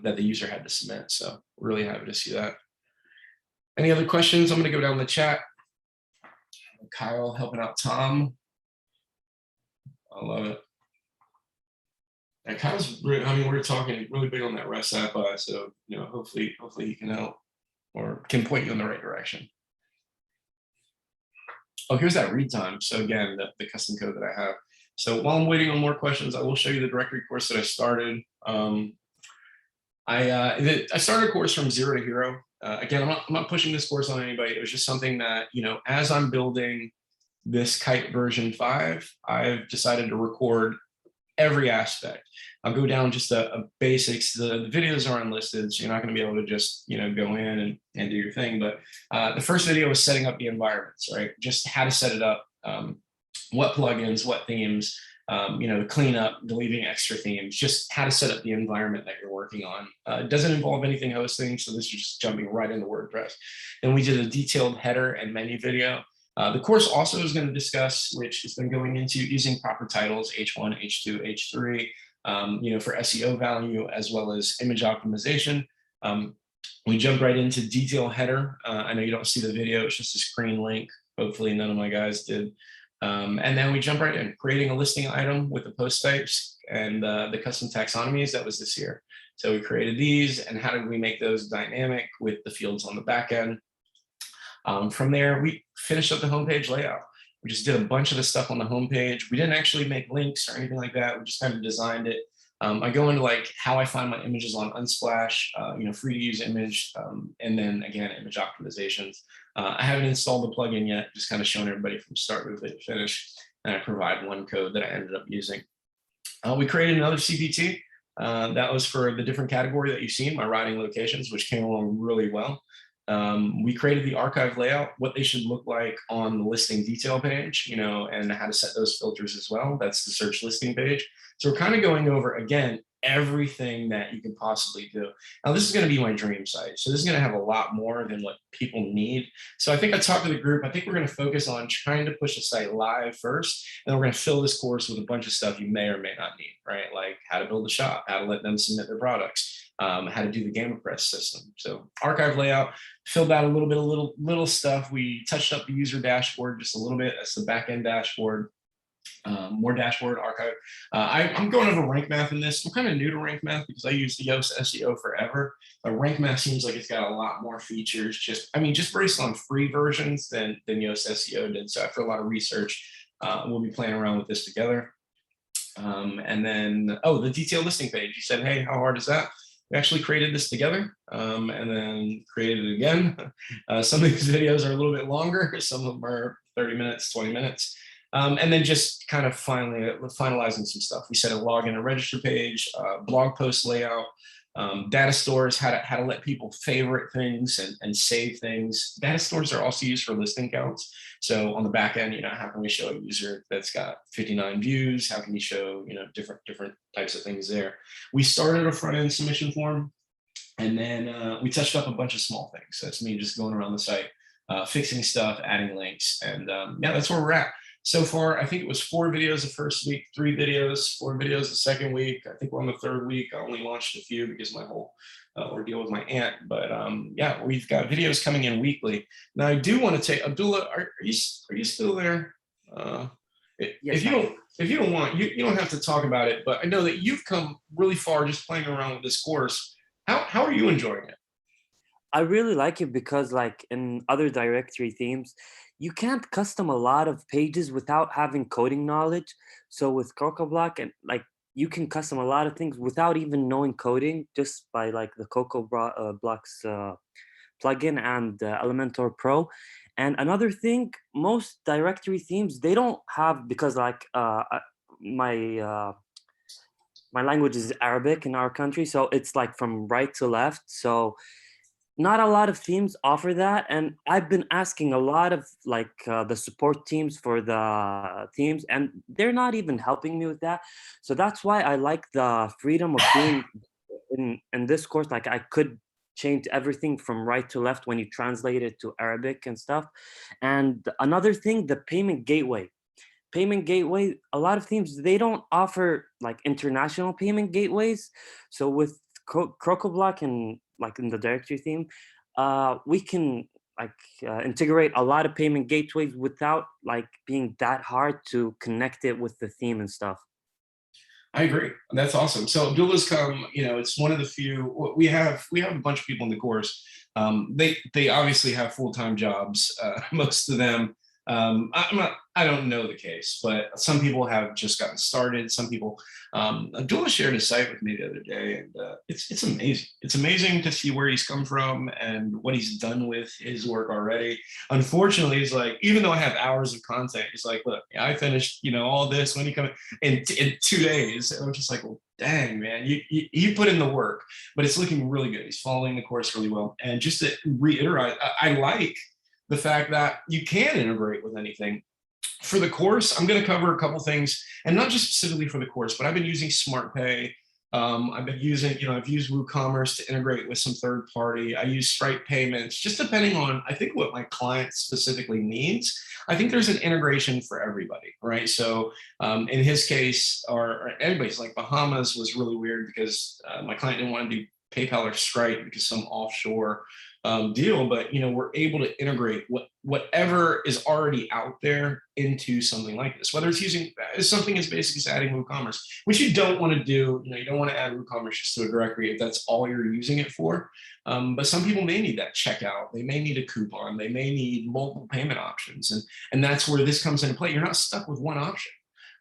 that the user had to submit. So really happy to see that. Any other questions? I'm going to go down the chat. Kyle helping out Tom. I love it. And Kyle's, we're talking really big on that REST API, so hopefully he can help. or can point you in the right direction. Oh, here's that read time. So again, the custom code that I have. So while I'm waiting on more questions, I will show you the directory course that I started. I started a course from 0 to hero. Again, I'm not pushing this course on anybody. It was just something that, you know, as I'm building this Kite version 5, I've decided to record every aspect. I'll go down just a basics. The videos are unlisted, so you're not going to be able to just, you know, go in and do your thing. But the first video was setting up the environments, right? Just how to set it up, what plugins, what themes, you know, cleanup, deleting extra themes, just how to set up the environment that you're working on. It doesn't involve anything hosting, so this is just jumping right into WordPress. Then we did a detailed header and menu video. The course also is going to discuss, which has been going into using proper titles, H1, H2, H3, you know, for SEO value, as well as image optimization. We jump right into detail header. I know you don't see the video, it's just a screen link. Hopefully none of my guys did. And then we jump right in, creating a listing item with the post types and the custom taxonomies. That was this year. So we created these, and how did we make those dynamic with the fields on the back end? From there, we finished up the homepage layout. We just did a bunch of the stuff on the homepage. We didn't actually make links or anything like that. We just kind of designed it. I go into like how I find my images on Unsplash, you know, free to use image, and then again, image optimizations. I haven't installed the plugin yet, just kind of showing everybody from start to finish. And I provide one code that I ended up using. We created another CPT. That was for the different category that you've seen, my routing locations, which came along really well. We created the archive layout, what they should look like on the listing detail page, you know, and how to set those filters as well. That's the search listing page. So we're kind of going over, again, everything that you can possibly do. Now, this is going to be my dream site. So this is going to have a lot more than what people need. So I think I talked to the group. I think we're going to focus on trying to push the site live first. And then we're going to fill this course with a bunch of stuff you may or may not need, right? Like how to build a shop, how to let them submit their products, how to do the GamePress system. So archive layout, filled out a little bit of little stuff. We touched up the user dashboard just a little bit. That's the backend dashboard. More dashboard archive. I'm going over rank math in this. I'm kind of new to rank math because I used Yoast SEO forever. But rank math seems like it's got a lot more features. Just based on free versions than Yoast SEO did. So after a lot of research, we'll be playing around with this together. And then, the detailed listing page. You said, hey, how hard is that? We actually created this together and then created it again. Some of these videos are a little bit longer. Some of them are 30 minutes, 20 minutes. And then just kind of finalizing some stuff. We set a login and register page, blog post layout, data stores, how to let people favorite things and save things. Data stores are also used for listing counts. So on the back end, you know, how can we show a user that's got 59 views? How can you show, you know, different types of things there? We started a front end submission form, and then we touched up a bunch of small things. So that's me just going around the site, fixing stuff, adding links, and yeah, that's where we're at. So far, I think it was 4 videos the first week, 3 videos, 4 videos the second week. I think we're on the 3rd week. I only launched a few because of my whole ordeal with my aunt. But yeah, we've got videos coming in weekly. Now, I do want to take Abdullah. Are you still there? If you don't want, you don't have to talk about it. But I know that you've come really far just playing around with this course. How are you enjoying it? I really like it because, like in other directory themes, you can't custom a lot of pages without having coding knowledge. So with CocoBlock, and like you can custom a lot of things without even knowing coding, just by like the CocoBlocks plugin and Elementor Pro. And another thing, most directory themes, they don't have, because like my language is Arabic in our country, so it's like from right to left. So not a lot of themes offer that, and I've been asking a lot of like the support teams for the themes, and they're not even helping me with that. So that's why I like the freedom of being in this course. Like I could change everything from right to left when you translate it to Arabic and stuff. And another thing, the payment gateway. A lot of themes, they don't offer like international payment gateways. So with CocoBlock and like in the directory theme, we can like integrate a lot of payment gateways without like being that hard to connect it with the theme and stuff. I agree. That's awesome. So Abdullah's come, it's one of the few, we have a bunch of people in the course. They obviously have full-time jobs, most of them. I don't know the case, but some people have just gotten started. Some people, Abdullah shared his site with me the other day, and it's amazing. It's amazing to see where he's come from and what he's done with his work already. Unfortunately, he's like, even though I have hours of content, he's like, look, I finished, all this when you come in 2 days. And I'm just like, well, dang, man, you put in the work, but it's looking really good. He's following the course really well. And just to reiterate, I like the fact that you can integrate with anything. For the course, I'm going to cover a couple things, and not just specifically for the course, but I've been using SmartPay. I've been using, I've used WooCommerce to integrate with some third party. I use Stripe payments, just depending on, I think, what my client specifically needs. I think there's an integration for everybody, right? So in his case, or anybody's, like Bahamas was really weird because my client didn't want to do PayPal or Stripe because some offshore deal, but we're able to integrate whatever is already out there into something like this, whether it's using something as basic as adding WooCommerce, which you don't want to do. You don't want to add WooCommerce just to a directory if that's all you're using it for. But some people may need that checkout, they may need a coupon, they may need multiple payment options, and that's where this comes into play. You're not stuck with one option,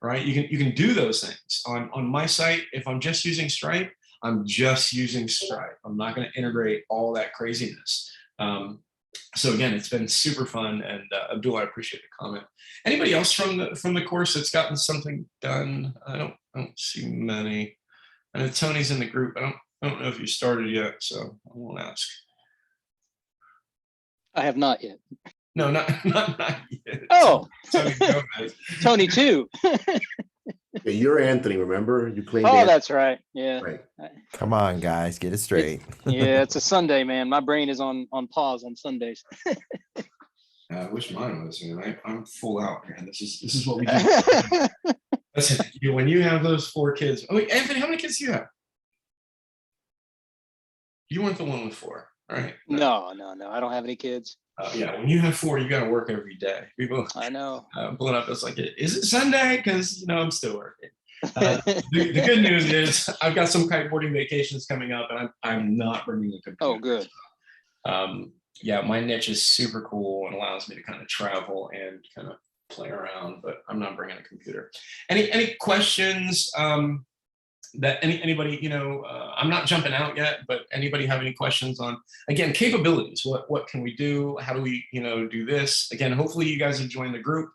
right? You can do those things on my site. If I'm just using Stripe, I'm just using Stripe. I'm not going to integrate all that craziness. So again, it's been super fun, and Abdullah, I appreciate the comment. Anybody else from the course that's gotten something done? I don't see many. I know Tony's in the group. I don't know if you started yet, so I won't ask. I have not yet. No, not yet. Oh, Tony Gomez. Tony too. Yeah, you're Anthony, remember? You claimed Oh, Anthony. that's right. Yeah. Right. Come on, guys, get it straight. Yeah, it's a Sunday, man. My brain is on pause on Sundays. I wish mine was. I'm full out, man. This is what we do. Listen, when you have those 4 kids. Oh, wait, Anthony, how many kids do you have? You weren't the one with 4, right? No. I don't have any kids. Yeah, when you have 4, you got to work every day. People I know. pulling up. It's like, is it Sunday? Because I'm still working. The good news is I've got some kiteboarding vacations coming up, and I'm not bringing the computer. Oh, good. Yeah, my niche is super cool and allows me to kind of travel and kind of play around, but I'm not bringing a computer. Any questions? That anybody, I'm not jumping out yet, but anybody have any questions on, again, capabilities? What can we do? How do we, do this? Again, hopefully you guys have joined the group.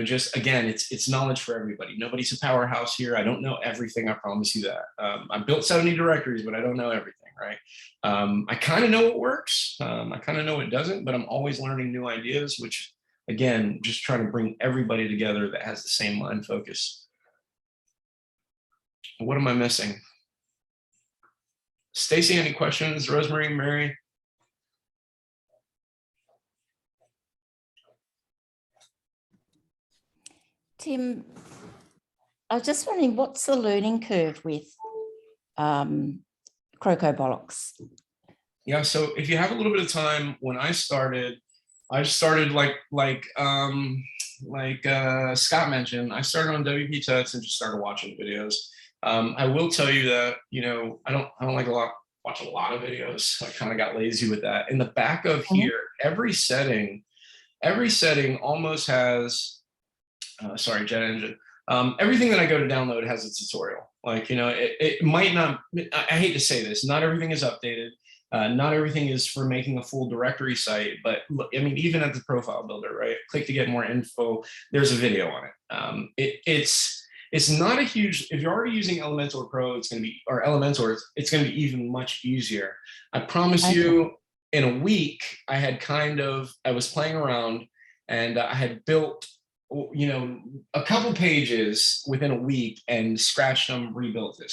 Just again, it's knowledge for everybody. Nobody's a powerhouse here. I don't know everything. I promise you that. I built 70 directories, but I don't know everything, right? I kind of know what works. I kind of know what doesn't, but I'm always learning new ideas, which again, just trying to bring everybody together that has the same mind focus. What am I missing? Stacy, any questions? Rosemary, Mary? Tim, I was just wondering, what's the learning curve with CrocoBlox? Yeah, so if you have a little bit of time, when I started like Scott mentioned, I started on WP Tuts and just started watching videos. I will tell you that, I don't like watch a lot of videos. I kind of got lazy with that. In the back of here, every setting almost has, sorry, Jet Engine. Everything that I go to download has a tutorial. Like, it might not, I hate to say this, not everything is updated. Not everything is for making a full directory site, but look, even at the profile builder, right? Click to get more info. There's a video on it. It's not a huge, if you're already using Elementor Pro, it's going to be, or Elementor, it's going to be even much easier. I promise you, in a week, I was playing around, and I had built, a couple pages within a week and scratched them, rebuilt it.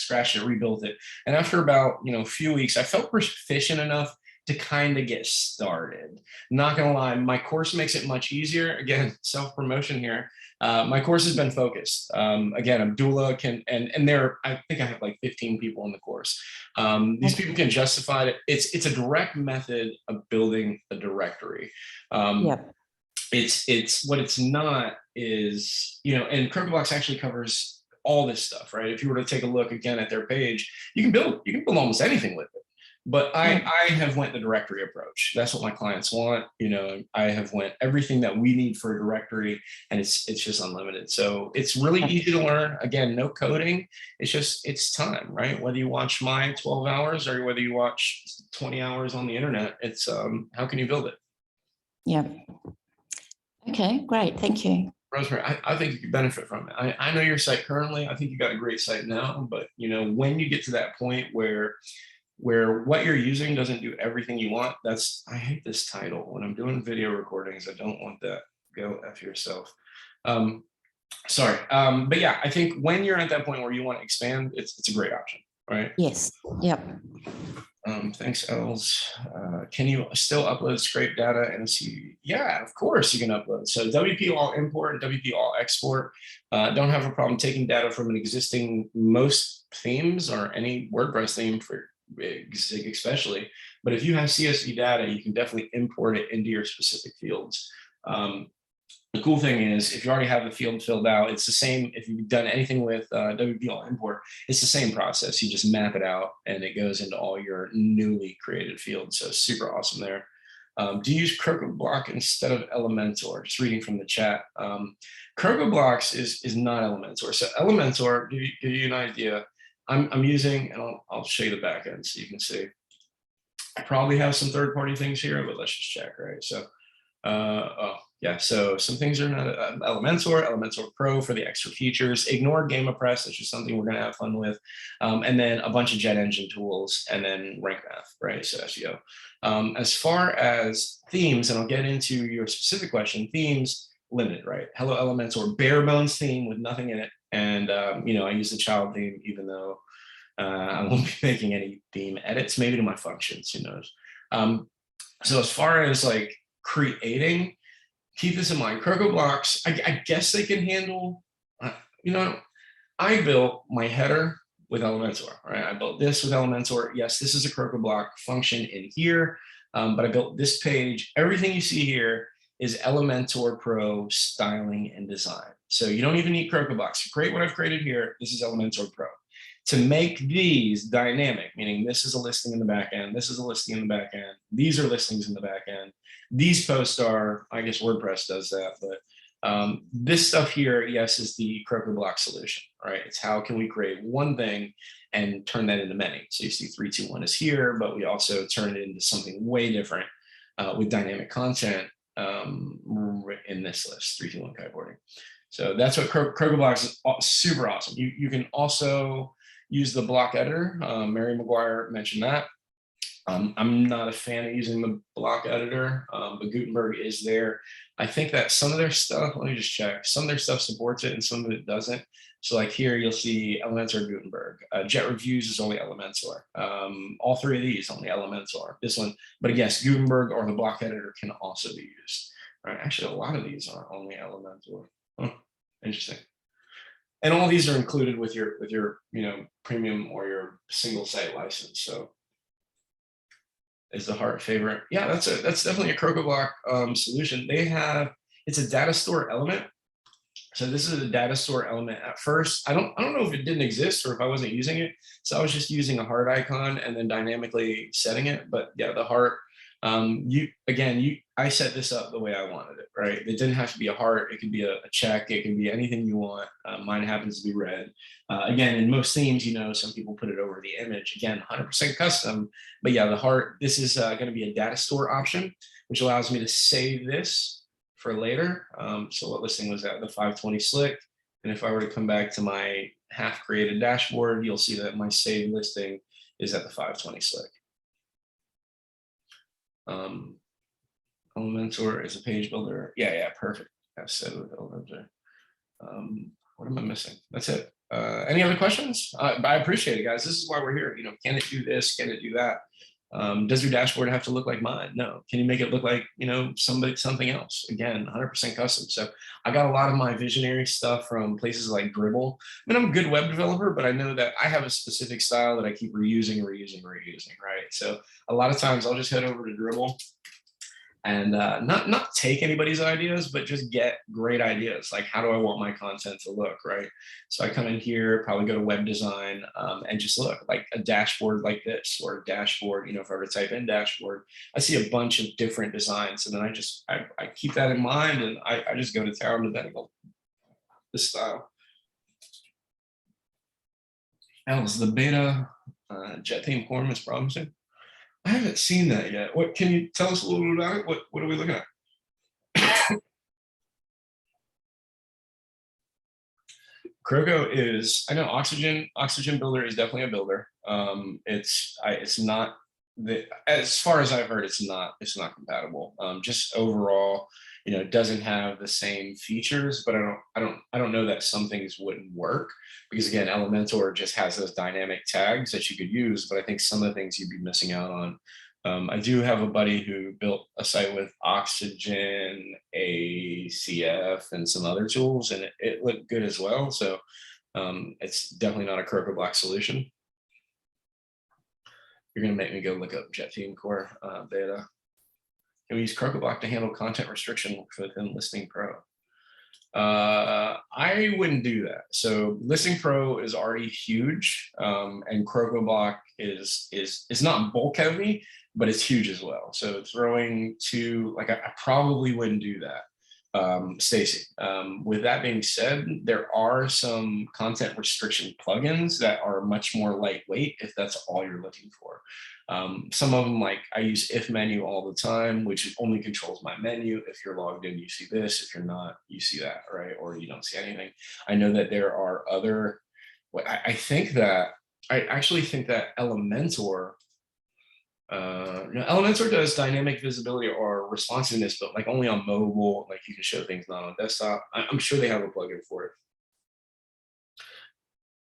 And after about, a few weeks, I felt proficient enough to kind of get started. Not gonna lie, my course makes it much easier. Again, self-promotion here. My course has been focused. Again, Abdullah can, and there, I think I have like 15 people in the course. These people can justify it. It's a direct method of building a directory. It's what it's not is, and CrocoBlox actually covers all this stuff, right? If you were to take a look again at their page, you can build almost anything with it. But I have went the directory approach. That's what my clients want. You know, I have went everything that we need for a directory, and it's just unlimited. So it's really easy to learn. Again, no coding. It's time, right? Whether you watch my 12 hours or whether you watch 20 hours on the internet, it's how can you build it? Yeah. Okay, great. Thank you. Rosemary, I think you could benefit from it. I know your site currently. I think you got a great site now, but you know, when you get to that point where what you're using doesn't do everything you want, I hate this title. When I'm doing video recordings, I don't want that. Go F yourself. Sorry. But yeah, I think when you're at that point where you want to expand, it's a great option, right? Yes. Yep. Thanks, Els. Can you still upload scrape data and see? Yeah, of course you can upload. So WP all import and WP all export. Don't have a problem taking data from an existing, most themes or any WordPress theme for especially, but if you have CSV data, you can definitely import it into your specific fields. The cool thing is if you already have the field filled out, it's the same. If you've done anything with WP all import, it's the same process. You just map it out and it goes into all your newly created fields. So super awesome there. Do you use CrocoBlock instead of Elementor? Just reading from the chat. CrocoBlocks is not Elementor. So Elementor, give you an idea. I'm using, and I'll show you the back end so you can see. I probably have some third-party things here, but let's just check, right? So, oh yeah, so some things are not Elementor Pro for the extra features. Ignore GamePress, that's just something we're gonna have fun with, and then a bunch of jet engine tools, and then rank math, right? So SEO. As far as themes, and I'll get into your specific question, themes limited, right? Hello Elementor, bare bones theme with nothing in it. And, you know, I use the child theme, even though I won't be making any theme edits, maybe to my functions, who knows. So as far as like creating, keep this in mind. CrocoBlocks, I guess they can handle, you know, I built my header with Elementor, right? I built this with Elementor. Yes, this is a CrocoBlock function in here, but I built this page. Everything you see here is Elementor Pro styling and design. So you don't even need CrocoBlocks. To create what I've created here, this is Elementor Pro. To make these dynamic, meaning this is a listing in the back end, this is a listing in the back end, these are listings in the back end. These posts are, I guess WordPress does that, but this stuff here, yes, is the CrocoBlock solution, right? It's how can we create one thing and turn that into many. So you see 3, 2, 1 is here, but we also turn it into something way different with dynamic content in this list, 3, 2, 1 kiteboarding. So that's what CrocoBlocks is super awesome. You can also use the block editor. Mary McGuire mentioned that. I'm not a fan of using the block editor, but Gutenberg is there. I think that some of their stuff, let me just check, some of their stuff supports it and some of it doesn't. So like here, you'll see Elementor Gutenberg. Jet Reviews is only Elementor. All three of these only Elementor. This one, but yes, Gutenberg or the block editor can also be used. Right? Actually, a lot of these are only Elementor. Huh, interesting. And all these are included with your you know, premium or your single site license. So is the heart favorite? Yeah, that's definitely a CrocoBlock solution. They have, it's a data store element. So this is a data store element. At first, I don't know if it didn't exist or if I wasn't using it. So I was just using a heart icon and then dynamically setting it. But yeah, the heart, I set this up the way I wanted it, right? It didn't have to be a heart. It could be a check. It can be anything you want. Mine happens to be red. Again, in most themes, you know, some people put it over the image. Again, 100% custom. But yeah, the heart, this is going to be a data store option, which allows me to save this for later. So what listing was that? The 520 slick. And if I were to come back to my half created dashboard, you'll see that my saved listing is at the 520 slick. Elementor is a page builder. Yeah, perfect. I've said with Elementor. What am I missing? That's it. Any other questions? I appreciate it, guys. This is why we're here. You know, can it do this? Can it do that? Does your dashboard have to look like mine? No. Can you make it look like, you know, something else? Again, 100% custom. So I got a lot of my visionary stuff from places like Dribbble. I mean, I'm a good web developer, but I know that I have a specific style that I keep reusing, right? So a lot of times I'll just head over to Dribbble. and not take anybody's ideas, but just get great ideas. Like, how do I want my content to look, right? So I come in here, probably go to web design, and just look like a dashboard like this, or a dashboard, if I were to type in dashboard, I see a bunch of different designs, and then I keep that in mind, and I just go to town depending on the style. Alice, the beta jet theme quorum is promising. I haven't seen that yet. What can you tell us a little bit about it? What are we looking at? Croco is, I know Oxygen Builder is definitely a builder. It's not the, as far as I've heard, it's not compatible. Just overall, it doesn't have the same features, but I don't know that some things wouldn't work, because again, Elementor just has those dynamic tags that you could use, but I think some of the things you'd be missing out on. I do have a buddy who built a site with Oxygen, ACF, and some other tools, and it looked good as well. So it's definitely not a CrocoBlock solution. You're gonna make me go look up Jet Theme Core beta. Can we use CrocoBlock to handle content restriction within Listing Pro? I wouldn't do that. So Listing Pro is already huge, and CrocoBlock is not bulk heavy, but it's huge as well. So throwing to, like, I probably wouldn't do that. Stacy, with that being said, there are some content restriction plugins that are much more lightweight if that's all you're looking for. Some of them, like I use if menu all the time, which only controls my menu. If you're logged in, you see this. If you're not, you see that, right? Or you don't see anything. I know that there are other, I actually think that Elementor, Elementor does dynamic visibility or responsiveness, but like only on mobile, like you can show things not on desktop. I'm sure they have a plugin for it.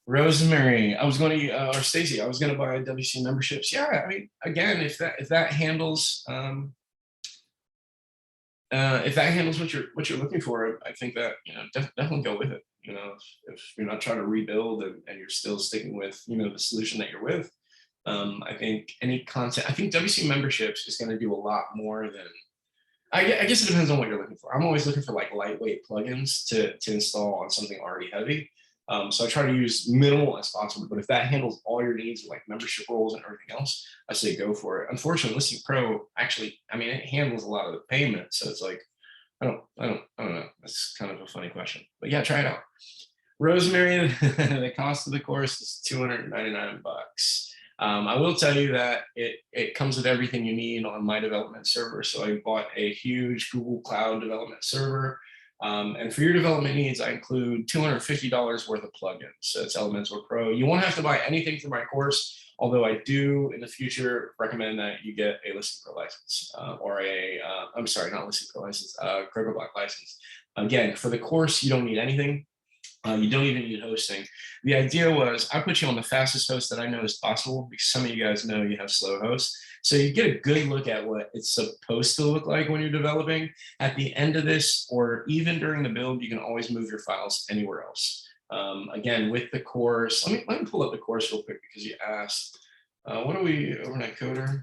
Rosemary, I was going to, or Stacy, I was going to buy WC memberships. Yeah, I mean, again, if that handles, what you're looking for, I think that definitely go with it. If you're not trying to rebuild and you're still sticking with the solution that you're with. I think any content, I think WC memberships is going to do a lot more than, I guess it depends on what you're looking for. I'm always looking for like lightweight plugins to install on something already heavy. So I try to use minimal as possible, but if that handles all your needs, like membership roles and everything else, I say go for it. Unfortunately, Listing Pro actually, I mean, it handles a lot of the payment. So it's like, I don't know. That's kind of a funny question, but yeah, try it out. Rosemary, the cost of the course is $299. I will tell you that it comes with everything you need on my development server. So I bought a huge Google Cloud development server. And for your development needs, I include $250 worth of plugins. So it's Elementor Pro. You won't have to buy anything for my course, although I do in the future recommend that you get a Listing Pro license or I'm sorry, not Listing Pro license, CrocoBlock license. Again, for the course, you don't need anything. You don't even need hosting. The idea was I put you on the fastest host that I know is possible, because some of you guys know you have slow hosts. So you get a good look at what it's supposed to look like when you're developing. At the end of this, or even during the build, you can always move your files anywhere else. Again, with the course, let me pull up the course real quick, because you asked, what are we, Overnight Coder,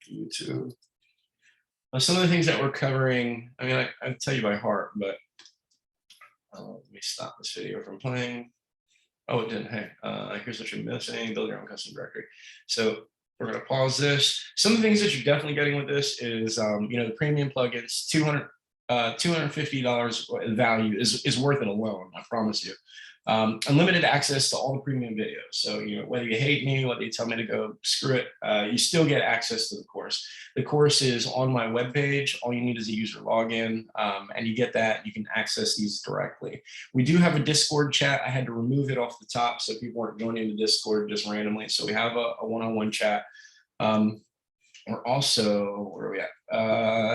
YouTube? Some of the things that we're covering, I mean, I tell you by heart, but let me stop this video from playing. Oh, it didn't. Hey, here's what you're missing. Build your own custom directory. So we're going to pause this. Some of the things that you're definitely getting with this is, the premium plugins. $250 value is worth it alone. I promise you. Unlimited access to all the premium videos. So, whether you hate me, whether you tell me to go screw it, you still get access to the course. The course is on my webpage. All you need is a user login, and you get that. You can access these directly. We do have a Discord chat. I had to remove it off the top so people weren't going into Discord just randomly. So we have a one-on-one chat. We're also, where are we at?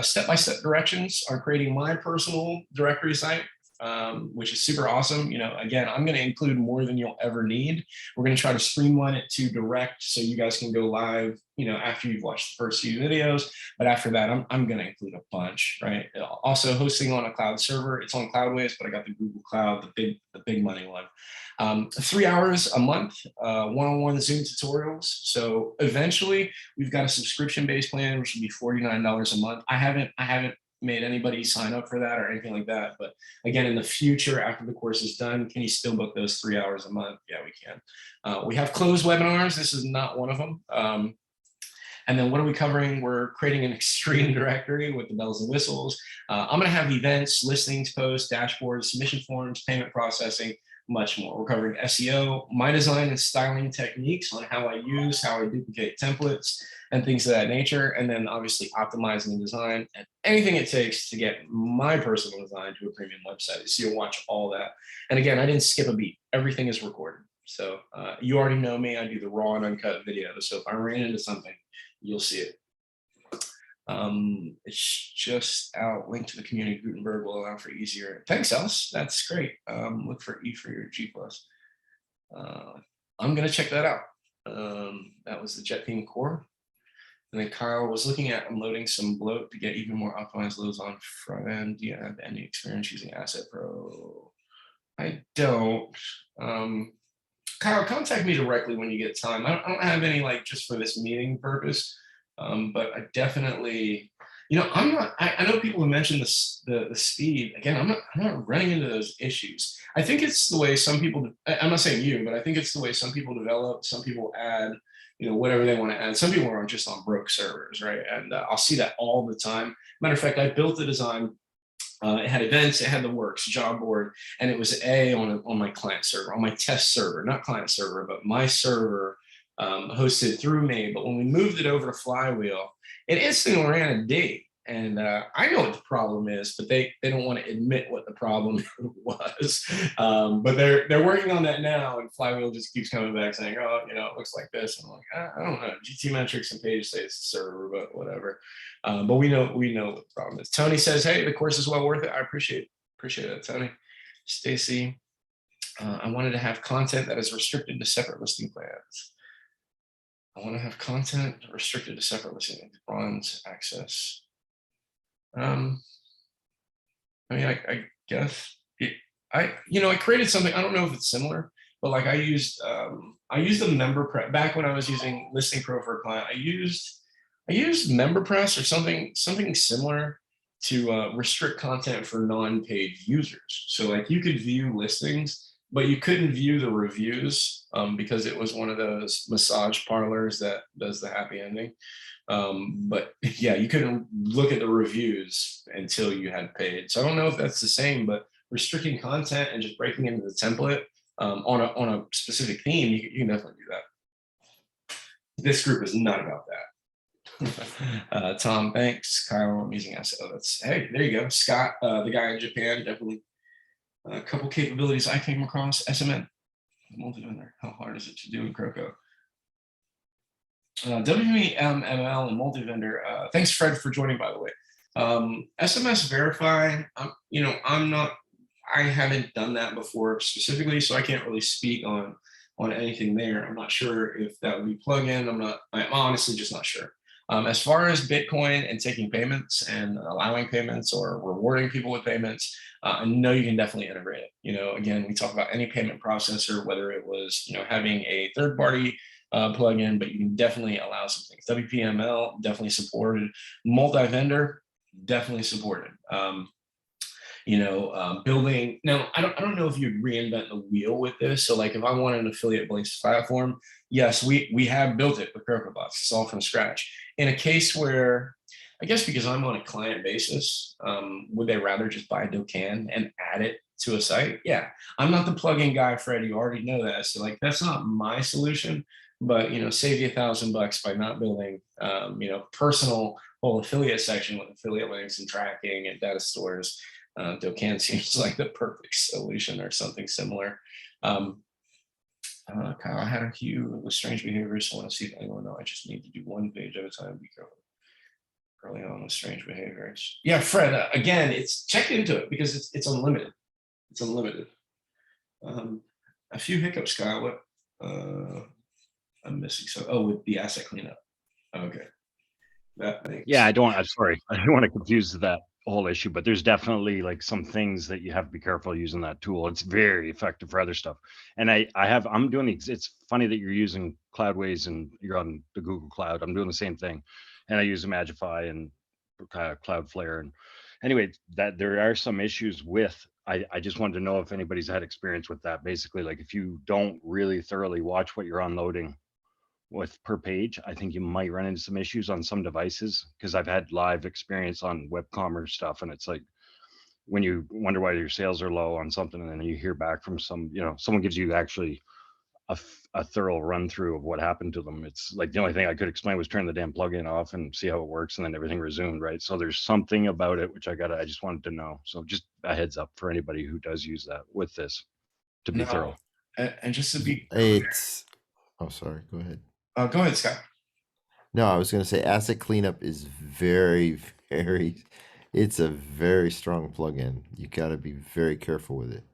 Step-by-step directions on creating my personal directory site which is super awesome. You know, again, I'm going to include more than you'll ever need. We're going to try to streamline it to direct so you guys can go live, you know, after you've watched the first few videos. But after that, I'm going to include a bunch, right? Also hosting on a cloud server. It's on Cloudways, but I got the Google Cloud, the big money one. 3 hours a month, one-on-one Zoom tutorials. So eventually we've got a subscription-based plan, which would be $49 a month. I haven't made anybody sign up for that or anything like that. But again, in the future, after the course is done, can you still book those 3 hours a month? Yeah, we can. We have closed webinars. This is not one of them. And then what are we covering? We're creating an extreme directory with the bells and whistles. I'm going to have events, listings, posts, dashboards, submission forms, payment processing, much more. We're covering SEO, my design and styling techniques on how I duplicate templates and things of that nature. And then obviously optimizing design and anything it takes to get my personal design to a premium website. So you'll watch all that. And again, I didn't skip a beat. Everything is recorded. So you already know me. I do the raw and uncut video. So if I ran into something, you'll see it. It's just out. Link to the community Gutenberg will allow for easier. Thanks, Alice. That's great. Look for E for your G+. I'm gonna check that out. That was the Jet Theme core. And then Kyle was looking at unloading some bloat to get even more optimized loads on front end. Do you have any experience using Asset Pro? I don't. Kyle, contact me directly when you get time. I don't have any like just for this meeting purpose. But I definitely, you know, I know people have mentioned the speed. Again, I'm not running into those issues. I think it's the way some people, I'm not saying you, but I think it's the way some people develop, some people add, you know, whatever they want to add. Some people are just on broke servers, right? And I'll see that all the time. Matter of fact, I built the design. It had events, it had the works, job board, and it was on my client server, on my test server, not client server, but my server. Hosted through me, but when we moved it over to Flywheel, it instantly ran a date. And I know what the problem is, but they don't want to admit what the problem was. But they're working on that now, and Flywheel just keeps coming back saying, "Oh, you know, it looks like this." And I'm like, I don't know. GTmetrix and Page say it's the server, but whatever. But we know what the problem is. Tony says, "Hey, the course is well worth it." I appreciate it, Tony. Stacy, I wanted to have content that is restricted to separate listing plans. I want to have content restricted to separate listing bronze access. I mean, I guess I created something. I don't know if it's similar, but like I used the MemberPress back when I was using Listing Pro for a client. I used MemberPress or something similar to restrict content for non-paid users. So like you could view listings, but you couldn't view the reviews because it was one of those massage parlors that does the happy ending. But yeah, you couldn't look at the reviews until you had paid. So I don't know if that's the same, but restricting content and just breaking into the template on a specific theme, you can definitely do that. This group is not about that. Tom, thanks. Kyle, I'm using Asset. Hey, there you go. Scott, the guy in Japan, definitely. A couple capabilities I came across. SMN, multi-vendor. How hard is it to do in Croco? WML and multi-vendor. Thanks, Fred, for joining, by the way. SMS Verify. I haven't done that before specifically, so I can't really speak on anything there. I'm not sure if that would be plug-in. I'm honestly just not sure. As far as Bitcoin and taking payments and allowing payments or rewarding people with payments, I know you can definitely integrate it. You know, again, we talk about any payment processor, whether it was, you know, having a third-party plugin, but you can definitely allow some things. WPML definitely supported. Multi-vendor definitely supported. Building. Now, I don't know if you'd reinvent the wheel with this. So like if I want an affiliate-based platform, yes, we have built it with CrocoBlox. It's all from scratch. In a case where, I guess because I'm on a client basis, would they rather just buy Docan and add it to a site? Yeah, I'm not the plugin guy, Fred. You already know that. So like that's not my solution. But you know, save you $1,000 by not building personal whole affiliate section with affiliate links and tracking and data stores. Docan seems like the perfect solution or something similar. Kyle, I had a few with strange behaviors. So I want to see if anyone knows. I just need to do one page at a time. Be careful. Early on with strange behaviors. Yeah, Fred. Again, it's check into it because it's unlimited. It's unlimited. A few hiccups, Kyle. What I'm missing. So, oh, with the asset cleanup. Okay. That makes. Yeah, I'm sorry. I don't want to confuse that whole issue, but there's definitely like some things that you have to be careful using that tool. It's very effective for other stuff. And I'm doing it's funny that you're using Cloudways and you're on the Google Cloud. I'm doing the same thing. And I use Imagify and Cloudflare. And anyway, that there are some issues with, I just wanted to know if anybody's had experience with that. Basically, like if you don't really thoroughly watch what you're unloading with per page, I think you might run into some issues on some devices, because I've had live experience on web commerce stuff, and it's like when you wonder why your sales are low on something, and then you hear back from someone gives you actually a thorough run through of what happened to them. It's like the only thing I could explain was turn the damn plugin off and see how it works, and then everything resumed, right? So there's something about it which I just wanted to know. So just a heads up for anybody who does use that with this, to be thorough. And just to be Oh, sorry. Go ahead. Go ahead, Scott. No, I was going to say asset cleanup is very, it's a very strong plugin. You got to be very careful with it.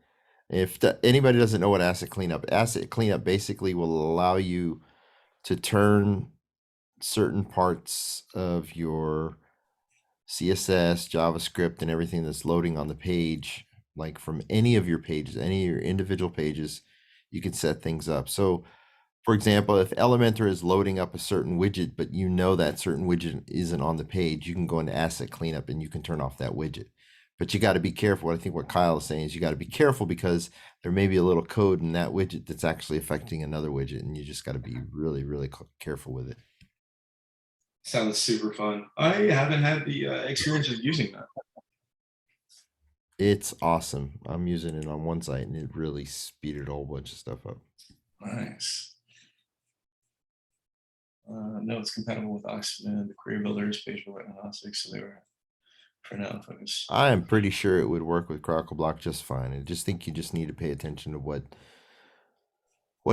If anybody doesn't know what asset cleanup basically will allow you to turn certain parts of your CSS, JavaScript, and everything that's loading on the page, like from any of your pages, any of your individual pages, you can set things up. So, for example, if Elementor is loading up a certain widget, but you know that certain widget isn't on the page, you can go into asset cleanup and you can turn off that widget. But you got to be careful. I think what Kyle is saying is you got to be careful, because there may be a little code in that widget that's actually affecting another widget, and you just got to be really, really careful with it. Sounds super fun. I haven't had the experience of using that. It's awesome. I'm using it on one site, and it really speeded a whole bunch of stuff up. Nice. No, it's compatible with Oxygen, the query builders, page builder, and Elastic, so they were for now focused. I am pretty sure it would work with Crockleblock just fine. I just think you just need to pay attention to what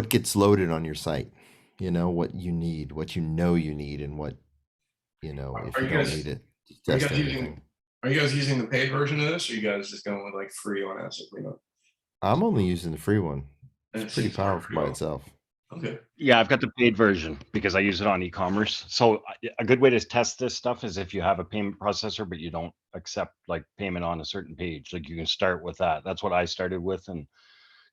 gets loaded on your site. You know, what you need, what you know you need, and what, you know, if you don't need it. Test everything. Are you guys using the paid version of this, or are you guys just going with like free on asset cleanup? I'm only using the free one. And It's pretty powerful by itself. Okay. Yeah, I've got the paid version because I use it on e-commerce. So a good way to test this stuff is if you have a payment processor, but you don't accept like payment on a certain page, like you can start with that. That's what I started with, and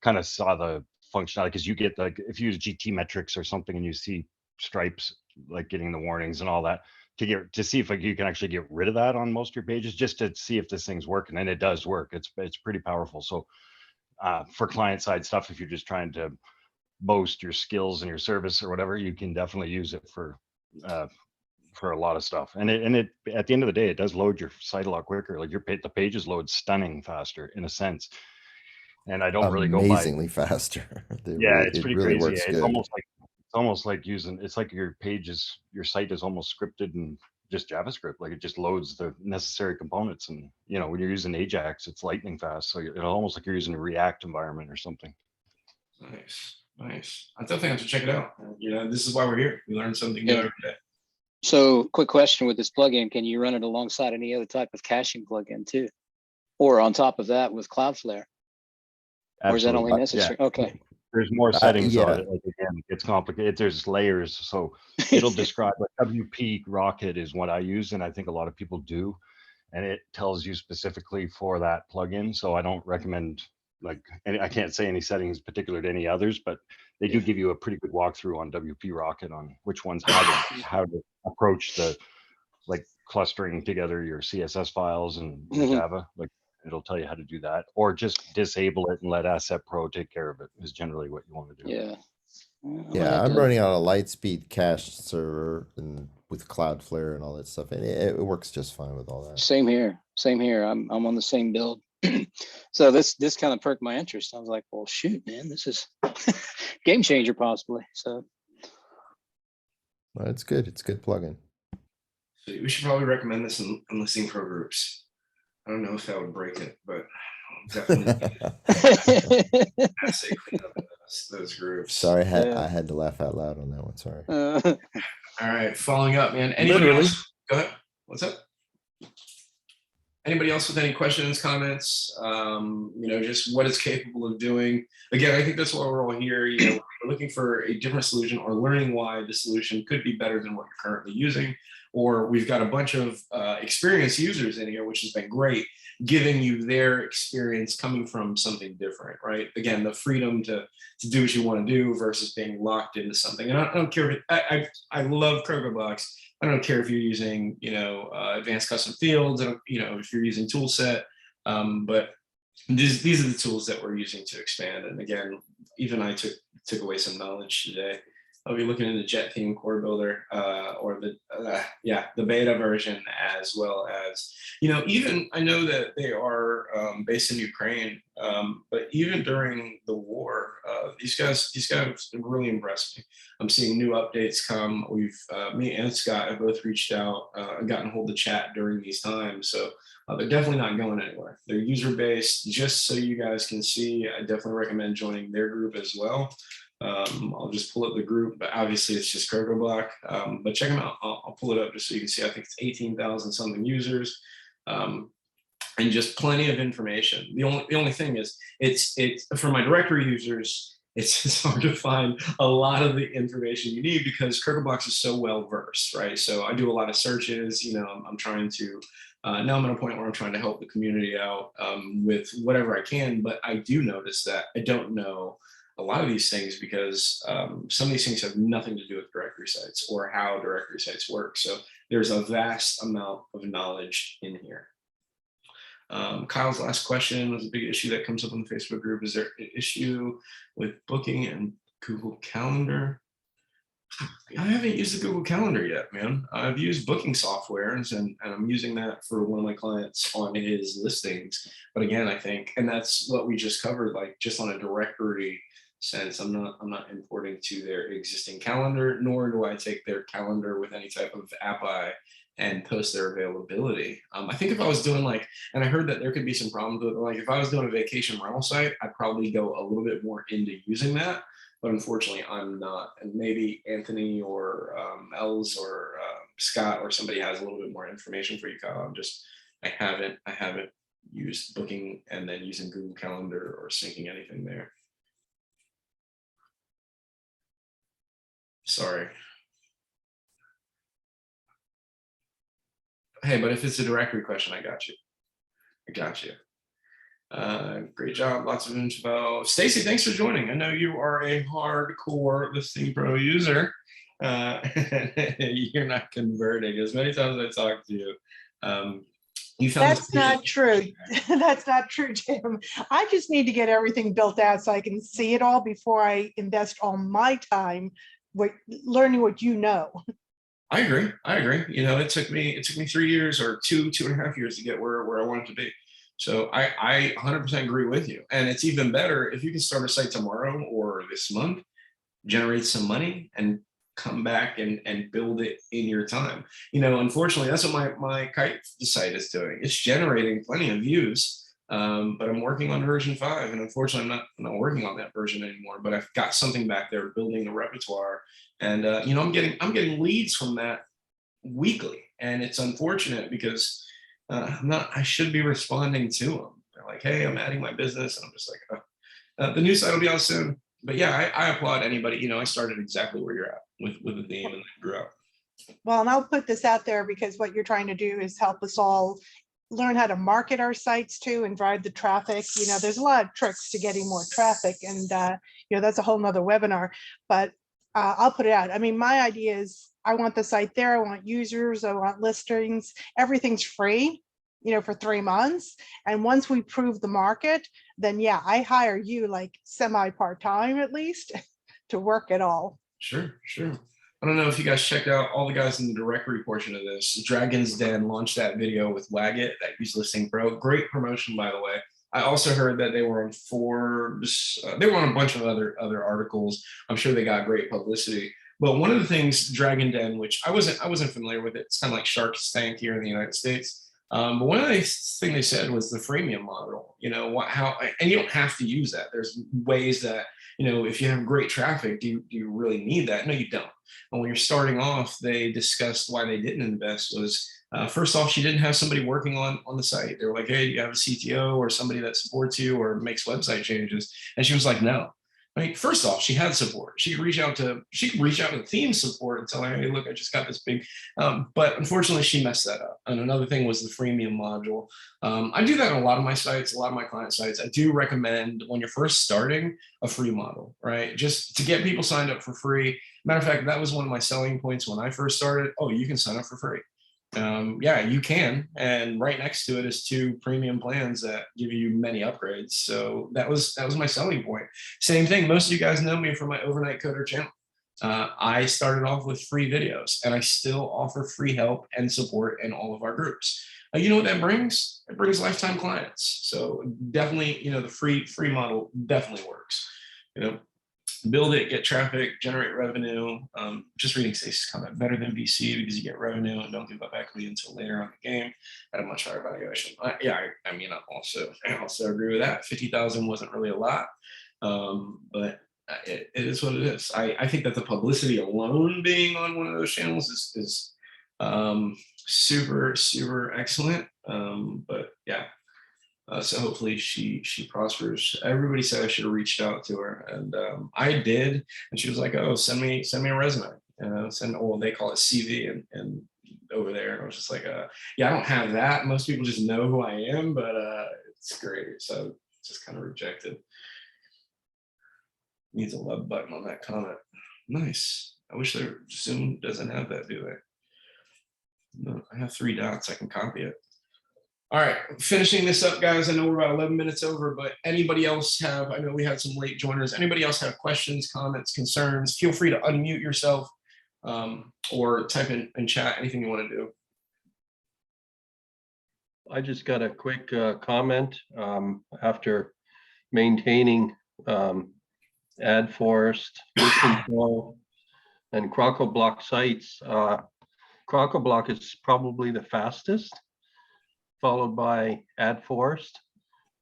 kind of saw the functionality, because you get like, if you use GTmetrix or something and you see Stripes like getting the warnings and all that, to see if like you can actually get rid of that on most of your pages, just to see if this thing's working. And it does work. It's pretty powerful. So for client side stuff, if you're just trying to boast your skills and your service or whatever, you can definitely use it for a lot of stuff. And it at the end of the day, it does load your site a lot quicker. Like the pages load stunning faster in a sense. And I don't really go by amazingly faster. Yeah, it's pretty really crazy. works It's good. almost like it's like your site is almost scripted and just JavaScript. Like it just loads the necessary components. And you know, when you're using Ajax, it's lightning fast. So it's almost like you're using a React environment or something. Nice. I definitely have to check it out. You know, this is why we're here. We learn something new every day. So quick question with this plugin, can you run it alongside any other type of caching plugin too? Or on top of that with Cloudflare? Or is that only Absolutely. necessary? Yeah. Okay. There's more settings yeah. on it. Like again, it gets complicated. There's layers. So it'll describe, like WP Rocket is what I use, and I think a lot of people do. And it tells you specifically for that plugin. So I don't recommend, like, and I can't say any settings particular to any others, but they do give you a pretty good walkthrough on WP Rocket on which ones, how to approach the, like, clustering together your CSS files and Java. Like, it'll tell you how to do that, or just disable it and let Asset Pro take care of it is generally what you want to do. Yeah. Yeah, I'm running on a Lightspeed cache server and with Cloudflare and all that stuff, and it works just fine with all that. Same here. I'm on the same build. So this kind of perked my interest. I was like, well, shoot, man, this is game changer possibly. So Well, it's good. It's a good plugin. So we should probably recommend this in Listing Pro groups. I don't know if that would break it, but definitely asset cleanup in those groups. Sorry, I had to laugh out loud on that one. Sorry. All right, following up, man. Anybody else? Go ahead. What's up? Anybody else with any questions, comments? Just what it's capable of doing. Again, I think that's why we're all here. We're looking for a different solution or learning why the solution could be better than what you're currently using. Or we've got a bunch of experienced users in here, which has been great, giving you their experience coming from something different, right? Again, the freedom to do what you want to do versus being locked into something. And I don't care if I love CrocoBlox. I don't care if you're using, advanced custom fields, if you're using toolset, but these are the tools that we're using to expand. And again, even I took away some knowledge today. I'll be looking into Jet Theme Core Builder or the beta version, as well as, even I know that they are based in Ukraine, but even during the war, these guys really impressed me. I'm seeing new updates come. Me and Scott have both reached out and gotten hold of chat during these times. So they're definitely not going anywhere. They're user based. Just so you guys can see, I definitely recommend joining their group as well. I'll just pull up the group, but obviously it's just CrocoBlock. But check them out. I'll pull it up just so you can see. I think it's 18,000 something users, and just plenty of information. The only thing is, it's for my directory users. It's hard to find a lot of the information you need because CrocoBlox is so well versed, right? So I do a lot of searches. I'm trying to. Now I'm at a point where I'm trying to help the community out with whatever I can. But I do notice that I don't know a lot of these things because some of these things have nothing to do with directory sites or how directory sites work. So there's a vast amount of knowledge in here. Kyle's last question was a big issue that comes up on the Facebook group. Is there an issue with booking and Google Calendar? I haven't used the Google Calendar yet, man. I've used booking softwares and I'm using that for one of my clients on his listings. But again, I think, and that's what we just covered, like just on a directory sense, I'm not importing to their existing calendar, nor do I take their calendar with any type of API and post their availability. I think if I was doing and I heard that there could be some problems with if I was doing a vacation rental site, I'd probably go a little bit more into using that. But unfortunately, I'm not. And maybe Anthony or Els or Scott or somebody has a little bit more information for you, Kyle. I haven't used booking and then using Google Calendar or syncing anything there. Sorry. Hey, but if it's a directory question, I got you. Great job, lots of info. Stacy, thanks for joining. I know you are a hardcore Listing Pro user. You're not converting. As many times as I talk to you, you found that's not true. That's not true, Jim. I just need to get everything built out so I can see it all before I invest all my time with learning what you know. I agree. It took me 3 years or 2.5 years to get where I wanted to be. So I 100% agree with you. And it's even better if you can start a site tomorrow or this month, generate some money and come back and build it in your time. Unfortunately, that's what my kite site is doing. It's generating plenty of views, but I'm working on version 5. And unfortunately, I'm not working on that version anymore, but I've got something back there building the repertoire. And, I'm getting leads from that weekly. And it's unfortunate because I should be responding to them. They're like, hey, I'm adding my business. And I'm just like, oh. The new site will be out soon. But yeah, I applaud anybody. I started exactly where you're at with the theme and then grew out. Well, and I'll put this out there because what you're trying to do is help us all learn how to market our sites too and drive the traffic. There's a lot of tricks to getting more traffic and, that's a whole nother webinar, but I'll put it out. I mean, my idea is I want the site there. I want users. I want listings. Everything's free, for 3 months. And once we prove the market, then yeah, I hire you like semi part-time at least to work it all. Sure. I don't know if you guys checked out all the guys in the directory portion of this. Dragon's Den launched that video with Waggett that used Listing Pro. Great promotion, by the way. I also heard that they were on Forbes. They were on a bunch of other articles. I'm sure they got great publicity. But one of the things, Dragon Den, which I wasn't familiar with it. It's kind of like Shark Tank here in the United States. But one of the things they said was the freemium model. And you don't have to use that. There's ways that if you have great traffic, do you really need that? No, you don't. And when you're starting off, they discussed why they didn't invest was first off, she didn't have somebody working on the site. They were like, hey, you have a CTO or somebody that supports you or makes website changes. And she was like, no. I mean, first off, she had support. She could reach out to the theme support and tell her, hey, look, I just got this big. But unfortunately, she messed that up. And another thing was the freemium module. I do that on a lot of my sites, a lot of my client sites. I do recommend when you're first starting a free model, right? Just to get people signed up for free. Matter of fact, that was one of my selling points when I first started. Oh, you can sign up for free. Yeah, you can. And right next to it is 2 premium plans that give you many upgrades. So that was my selling point. Same thing. Most of you guys know me from my Overnight Coder channel. I started off with free videos and I still offer free help and support in all of our groups. You know what that brings? It brings lifetime clients. So definitely, the free model definitely works. Build it, get traffic, generate revenue. Just reading Stacey's comment, better than VC because you get revenue and don't give up equity until later on the game at a much higher valuation. I also agree with that. 50,000 wasn't really a lot, but it is what it is. I think that the publicity alone being on one of those channels is super, super excellent. But yeah. So hopefully she prospers. Everybody said I should have reached out to her, and I did. And she was like, "Oh, send me a resume." They call it CV, and over there. And I was just like, "Yeah, I don't have that. Most people just know who I am, but it's great." So just kind of rejected. Needs a love button on that comment. Nice. I wish their Zoom doesn't have that, do they? No, I have 3 dots. I can copy it. All right, finishing this up, guys. I know we're about 11 minutes over, but anybody else I know we had some late joiners. Anybody else have questions, comments, concerns? Feel free to unmute yourself or type in chat, anything you want to do. I just got a quick comment after maintaining AdForest, ListenPro, and CrocoBlock sites. CrocoBlock is probably the fastest, followed by AdForest,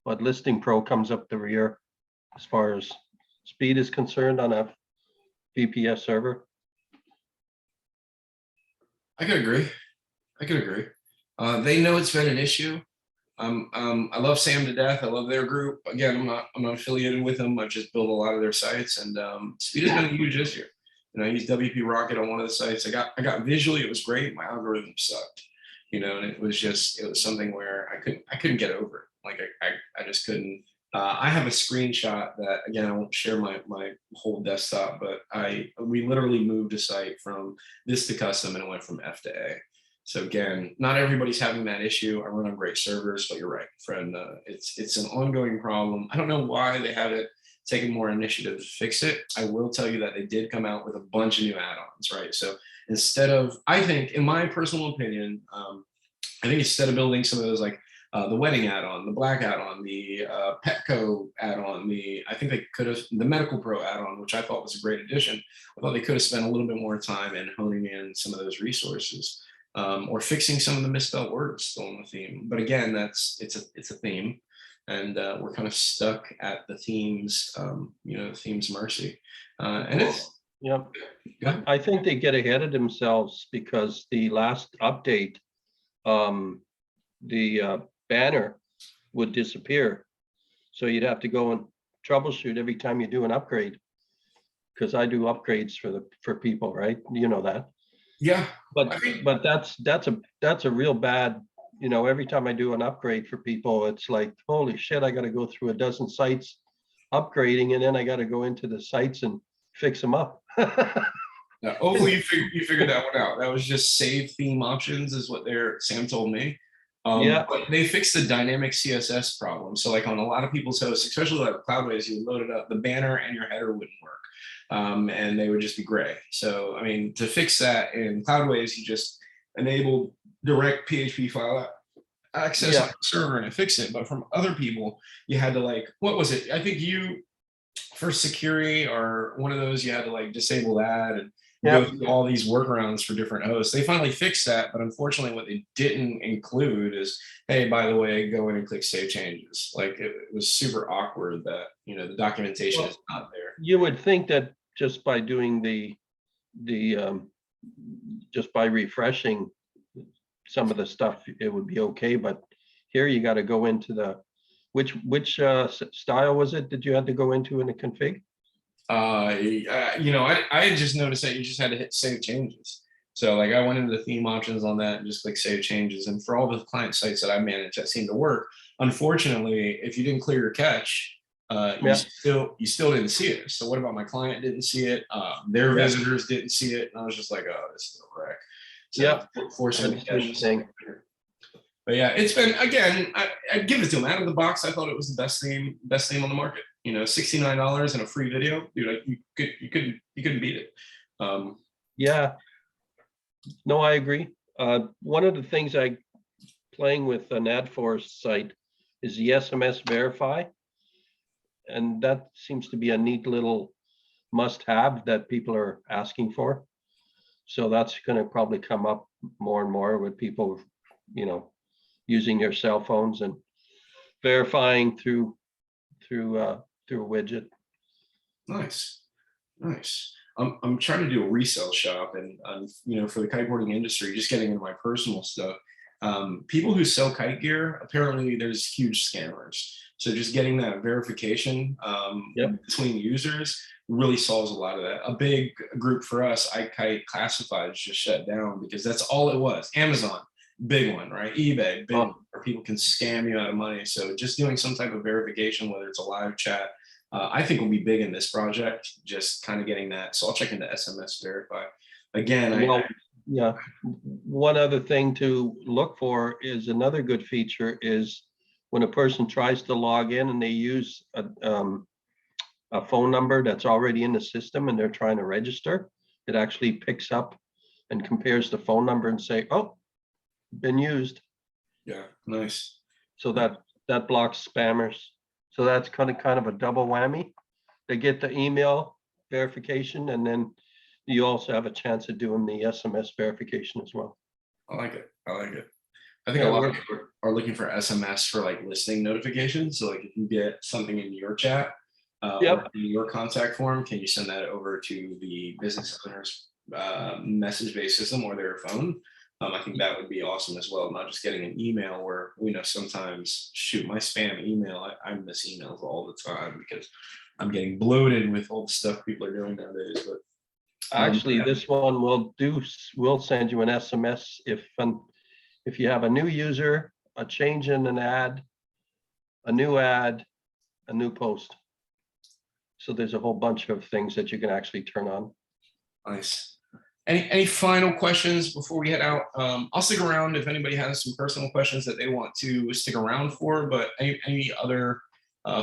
but ListingPro comes up the rear as far as speed is concerned on a VPS server. I could agree. They know it's been an issue. I love Sam to death. I love their group. Again, I'm not affiliated with them. I've just built a lot of their sites, and speed has been a huge issue. I used WP Rocket on one of the sites. I got visually, it was great. My algorithm sucked. And it was something where I couldn't get over it. Like I just couldn't. I have a screenshot that, again, I won't share my whole desktop, but we literally moved a site from this to custom and it went from F to A. So again, not everybody's having that issue. I run on great servers, but you're right, friend. It's an ongoing problem. I don't know why they haven't taken more initiative to fix it. I will tell you that they did come out with a bunch of new add-ons, right? So instead of, I think, in my personal opinion, I think instead of building some of those like the wedding add-on, the black add-on, the Petco add-on, I think they could have, the Medical Pro add-on, which I thought was a great addition. I thought they could have spent a little bit more time in honing in some of those resources or fixing some of the misspelled words still in the theme. But again, it's a theme. And we're kind of stuck at the theme's, the theme's mercy. And it's, yeah, I think they get ahead of themselves because the last update, the banner would disappear. So you'd have to go and troubleshoot every time you do an upgrade. Because I do upgrades for people, right? You know that. Yeah. But that's a real bad. Every time I do an upgrade for people, it's like, holy shit, I got to go through a dozen sites upgrading, and then I got to go into the sites and fix them up. Now, hopefully you figured that one out. That was just save theme options is what Sam told me. Yeah. But they fixed the dynamic CSS problem. So like on a lot of people's hosts, especially like Cloudways, you load it up, the banner and your header wouldn't work. And they would just be gray. So, I mean, to fix that in Cloudways, you just enable direct PHP file access on the server and it fixed it. But from other people, you had to like, what was it? I think you, for security or one of those, you had to like disable that and go through all these workarounds for different hosts. They finally fixed that, but unfortunately what they didn't include is, hey, by the way, go in and click save changes. Like it was super awkward that, the documentation is not there. You would think that just by doing the just by refreshing some of the stuff, it would be okay, but here you got to go into the, which style was it that you had to go into in the config? You know, I had just noticed that you just had to hit save changes. So like I went into the theme options on that and just click save changes. And for all the client sites that I manage, that seemed to work. Unfortunately, if you didn't clear your cache, you still didn't see it. So what about my client didn't see it? Their visitors didn't see it. And I was just like, oh, this is a wreck. So forcing the cache. But yeah, it's been, again, I'd give it to them out of the box. I thought it was the best theme on the market. You know, $69 and a free video, dude. Like you couldn't beat it. Yeah, no, I agree. One of the things I playing with an AdForce site is the SMS Verify, and that seems to be a neat little must-have that people are asking for. So that's going to probably come up more and more with people, you know, using your cell phones and verifying through a widget. Nice. I'm trying to do a resale shop, and you know, for the kiteboarding industry, just getting into my personal stuff. People who sell kite gear, apparently there's huge scammers. So just getting that verification between users really solves a lot of that. A big group for us, iKite Classifieds, just shut down because that's all it was. Amazon, big one, right? eBay, big one, where people can scam you out of money. So just doing some type of verification, whether it's a live chat, I think will be big in this project, just kind of getting that. So I'll check into SMS Verify. Again, one other thing to look for is another good feature is when a person tries to log in and they use a phone number that's already in the system and they're trying to register, it actually picks up and compares the phone number and say, oh, been used. Yeah, nice. So that blocks spammers. So that's kind of a double whammy. They get the email verification, and then you also have a chance of doing the SMS verification as well. I like it. I think a lot of people are looking for SMS for like listening notifications. So like if you get something in your chat or in your contact form, can you send that over to the business owner's message-based system or their phone? I think that would be awesome as well. Not just getting an email where we know sometimes, shoot, my spam email, I miss emails all the time because I'm getting bloated with all the stuff people are doing nowadays. But actually, this one will send you an SMS if you have a new user, a change in an ad, a new post. So there's a whole bunch of things that you can actually turn on. Nice. Any final questions before we head out? I'll stick around if anybody has some personal questions that they want to stick around for, but any other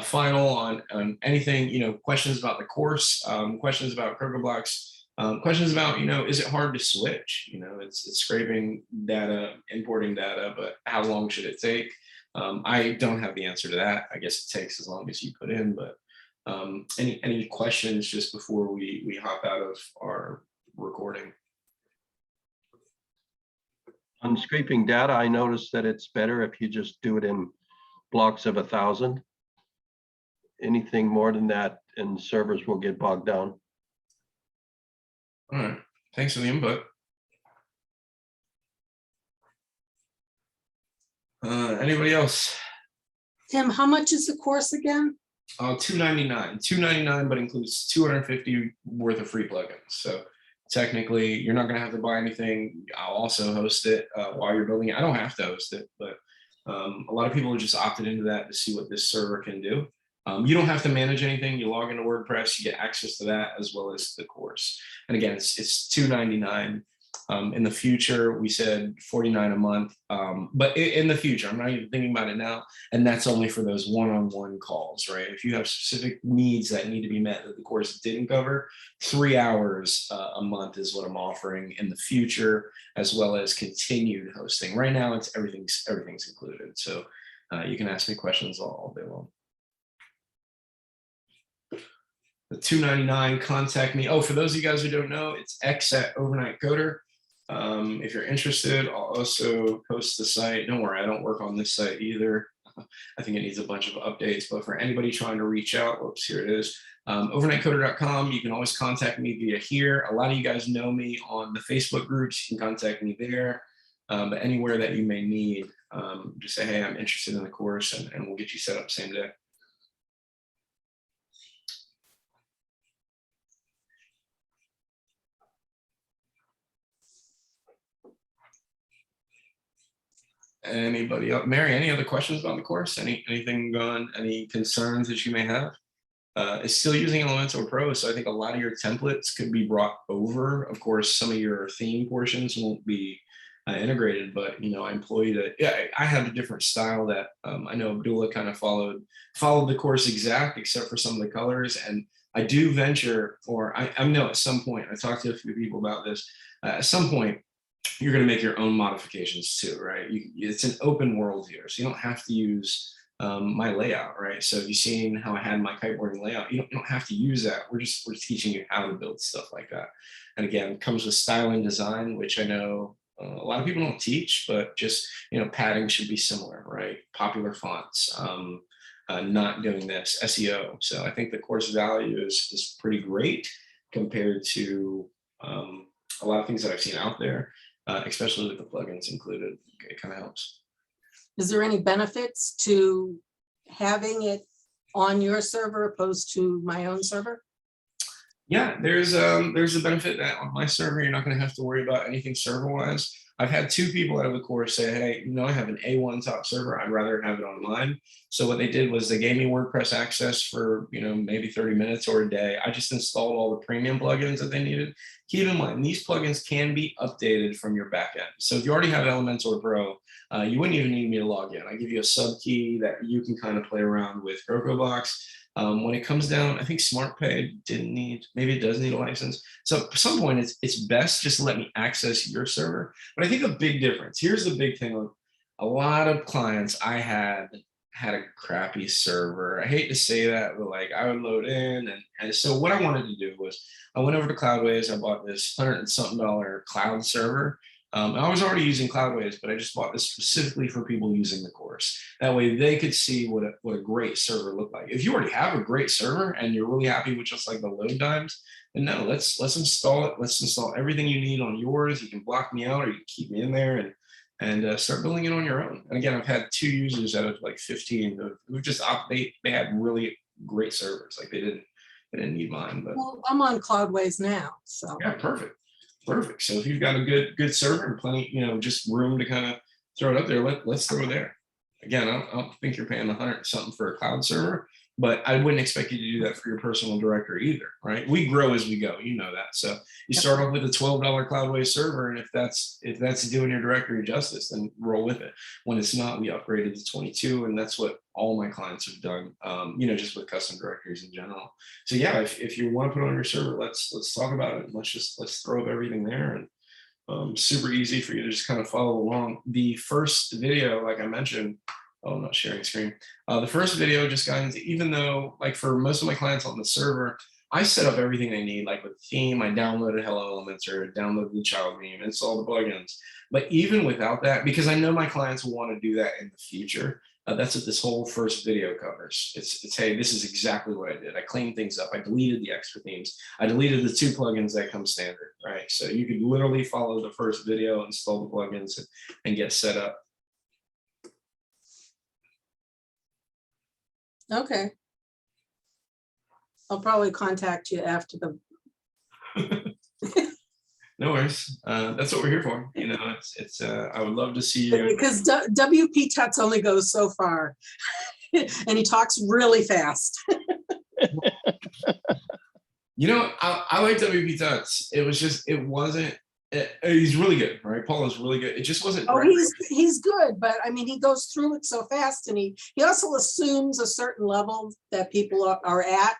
final on anything, you know, questions about the course, questions about CrocoBlox, questions about, you know, is it hard to switch? You know, it's scraping data, importing data, but how long should it take? I don't have the answer to that. I guess it takes as long as you put in, but any questions just before we hop out of our recording? On scraping data, I noticed that it's better if you just do it in blocks of 1,000. Anything more than that and servers will get bogged down. All right, thanks for the input. Anybody else? Tim, how much is the course again? $299, but includes 250 worth of free plugins. So technically, you're not going to have to buy anything. I'll also host it while you're building it. I don't have to host it, but a lot of people have just opted into that to see what this server can do. You don't have to manage anything. You log into WordPress, you get access to that as well as the course. And again, it's $299. In the future, we said $49 a month, but in the future, I'm not even thinking about it now. And that's only for those one-on-one calls, right? If you have specific needs that need to be met that the course didn't cover, 3 hours a month is what I'm offering in the future, as well as continued hosting. Right now, it's everything's included. So you can ask me questions all day long. The $299, contact me. Oh, for those of you guys who don't know, it's X@OvernightCoder. If you're interested, I'll also post the site. Don't worry, I don't work on this site either. I think it needs a bunch of updates, but for anybody trying to reach out, whoops, here it is. Overnightcoder.com. You can always contact me via here. A lot of you guys know me on the Facebook groups. You can contact me there. But anywhere that you may need, just say, hey, I'm interested in the course, and we'll get you set up same day. Anybody else? Mary, any other questions about the course? Anything going, any concerns that you may have? It's still using Elementor Pro, so I think a lot of your templates could be brought over. Of course, some of your theme portions won't be integrated, but I employed I have a different style that I know Abdullah kind of followed the course exact, except for some of the colors. And I do venture, or I know at some point, I talked to a few people about this, at some point, you're going to make your own modifications too, right? It's an open world here, so you don't have to use my layout, right? So you've seen how I had my kiteboarding layout. You don't have to use that. We're teaching you how to build stuff like that. And again, it comes with style and design, which I know a lot of people don't teach, but just padding should be similar, right? Popular fonts, not doing this SEO. So I think the course value is pretty great compared to a lot of things that I've seen out there. Especially with the plugins included, it kind of helps. Is there any benefits to having it on your server opposed to my own server? Yeah, there's a benefit that on my server, you're not going to have to worry about anything server-wise. I've had 2 people out of the course say, hey, I have an A1 top server. I'd rather have it on mine. So what they did was they gave me WordPress access for, maybe 30 minutes or a day. I just installed all the premium plugins that they needed. Keep in mind, these plugins can be updated from your backend. So if you already have Elementor Pro, you wouldn't even need me to log in. I give you a sub key that you can kind of play around with CrocoBlox. When it comes down, I think SmartPay maybe it does need a license. So at some point it's best just to let me access your server. But I think a big difference, here's the big thing, a lot of clients I had a crappy server. I hate to say that, but I would load in. And so what I wanted to do was I went over to Cloudways. I bought this $100 and something cloud server. I was already using Cloudways, but I just bought this specifically for people using the course. That way they could see what a great server looked like. If you already have a great server and you're really happy with just the load times, then no, let's install it. Let's install everything you need on yours. You can block me out or you can keep me in there and start building it on your own. And again, I've had 2 users out of 15 who just they had really great servers. They didn't need mine. But Well, I'm on Cloudways now, so. yeah, perfect. So if you've got a good server and plenty, just room to kind of throw it up there, let's throw it there. Again, I don't think you're paying $100 something for a cloud server, but I wouldn't expect you to do that for your personal directory either, right? We grow as we go, that. So you start off with a $12 Cloudways server, and if that's doing your directory justice, then roll with it. When it's not, we upgraded to 22, and that's what all my clients have done, just with custom directories in general. So yeah, if you want to put it on your server, let's talk about it. Let's throw up everything there, and super easy for you to just kind of follow along. The first video, like I mentioned, I'm not sharing screen. The first video just got into, even though for most of my clients on the server, I set up everything they need, with the theme, I downloaded Hello Elementor, downloaded the child theme, installed the plugins. But even without that, because I know my clients will want to do that in the future, that's what this whole first video covers. It's hey, this is exactly what I did. I cleaned things up. I deleted the extra themes. I deleted the 2 plugins that come standard, right? So you could literally follow the first video, install the plugins, and get set up. Okay. I'll probably contact you after the. No worries. That's what we're here for. It's I would love to see you. Because WP Tuts only goes so far. And he talks really fast. I like WP Tuts. He's really good, right? Paul is really good. It just wasn't. Oh, he's good, but I mean, he goes through it so fast, and he also assumes a certain level that people are at,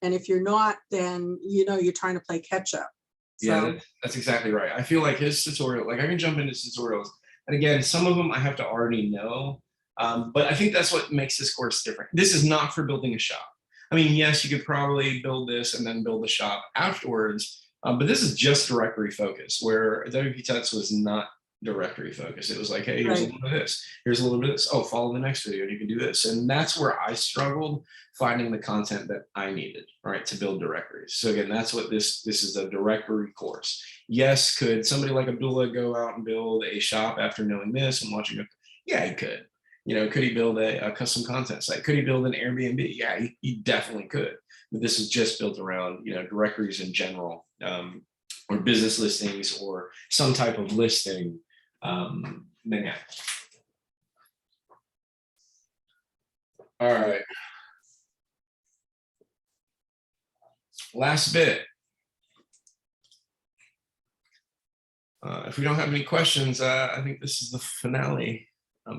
and if you're not, then you're trying to play catch up. So. Yeah, that's exactly right. I feel like his tutorial, I can jump into tutorials, and again, some of them I have to already know, but I think that's what makes this course different. This is not for building a shop. I mean, yes, you could probably build this and then build the shop afterwards. But this is just directory focus, where WP Tuts was not directory focus. It was like, hey, here's a Right. little bit of this, here's a little bit of this. Oh, follow the next video and you can do this. And that's where I struggled finding the content that I needed, right, to build directories. So again, that's what this is, a directory course. Yes, could somebody like Abdullah go out and build a shop after knowing this and watching it? Yeah, he could. You know, could he build a custom content site? Could he build an Airbnb? Yeah, he definitely could. But this is just built around, you know, directories in general, or business listings or some type of listing. Then yeah. All right. Last bit. If we don't have any questions, I think this is the finale.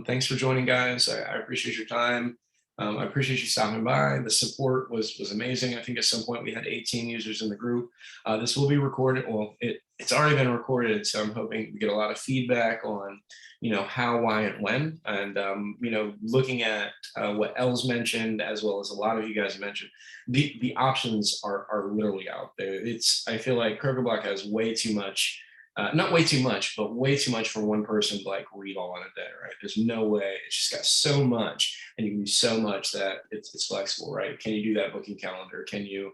Thanks for joining, guys. I appreciate your time. I appreciate you stopping by. The support was amazing. I think at some point we had 18 users in the group. This will be recorded. Well, it's already been recorded, so I'm hoping we get a lot of feedback on, you know, how, why, and when. And you know, looking at what Els mentioned, as well as a lot of you guys mentioned, the options are literally out there. I feel like CrocoBlock has way too much. Not way too much, but way too much for one person to like read all in a day, right? There's no way. It's just got so much, and you can do so much that it's flexible, right? Can you do that booking calendar? Can you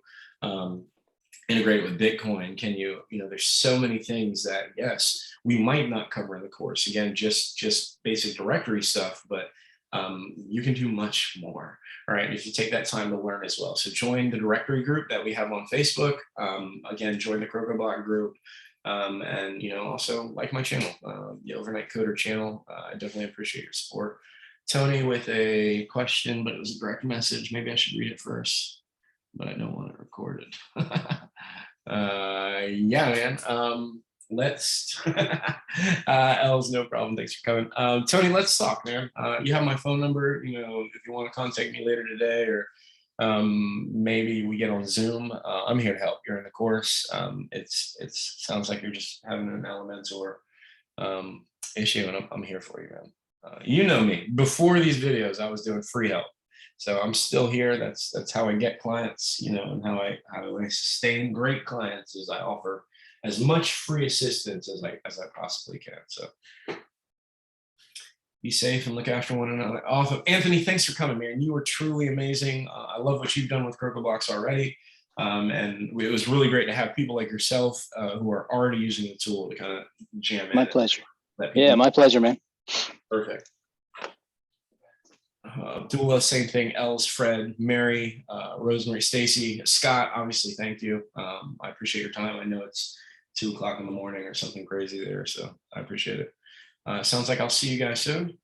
integrate with Bitcoin? Can you know, there's so many things that, yes, we might not cover in the course. Again, just basic directory stuff, but you can do much more, all right, if you take that time to learn as well. So join the directory group that we have on Facebook. Again, join the CrocoBlock group. And you know, also like my channel, the Overnight Coder channel. I definitely appreciate your support. Tony with a question, but it was a direct message. Maybe I should read it first, but I don't want it recorded. Yeah, man. Let's Els, no problem. Thanks for coming. Tony, let's talk, man. You have my phone number. You know, if you want to contact me later today, or maybe we get on Zoom. I'm here to help. You're in the course. It sounds like you're just having an Elementor issue, and I'm here for you, man. You know me. Before these videos, I was doing free help, so I'm still here. That's how I get clients, you know, and how I sustain great clients is I offer as much free assistance as I possibly can. So be safe and look after one another. Awesome. Anthony, thanks for coming, man. You were truly amazing. I love what you've done with CrocoBlox already. And it was really great to have people like yourself who are already using the tool to kind of jam in. My pleasure. Yeah, my pleasure, man. Perfect. Abdullah, same thing. Els, Fred, Mary, Rosemary, Stacy, Scott, obviously, thank you. I appreciate your time. I know it's 2 o'clock in the morning or something crazy there, so I appreciate it. Sounds like I'll see you guys soon.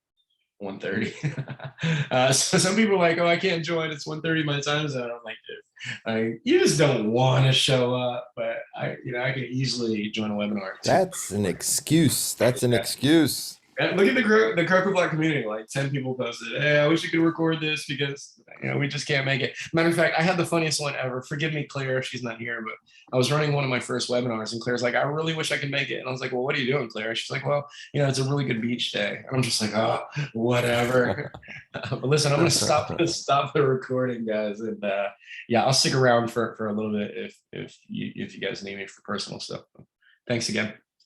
1:30. So some people are like, oh, I can't join. It's 1:30 my time zone. I'm like, dude, you just don't want to show up, but I can easily join a webinar. That's an excuse. That's an excuse. And look at the CrocoBlock community. Like 10 people posted, hey, I wish you could record this because we just can't make it. Matter of fact, I had the funniest one ever. Forgive me, Claire, if she's not here, but I was running one of my first webinars, and Claire's like, I really wish I could make it. And I was like, well, what are you doing, Claire? She's like, well, it's a really good beach day. And I'm just like, oh, whatever. But listen, I'm gonna stop the recording, guys, and yeah, I'll stick around for a little bit if you guys need me for personal stuff. Thanks again.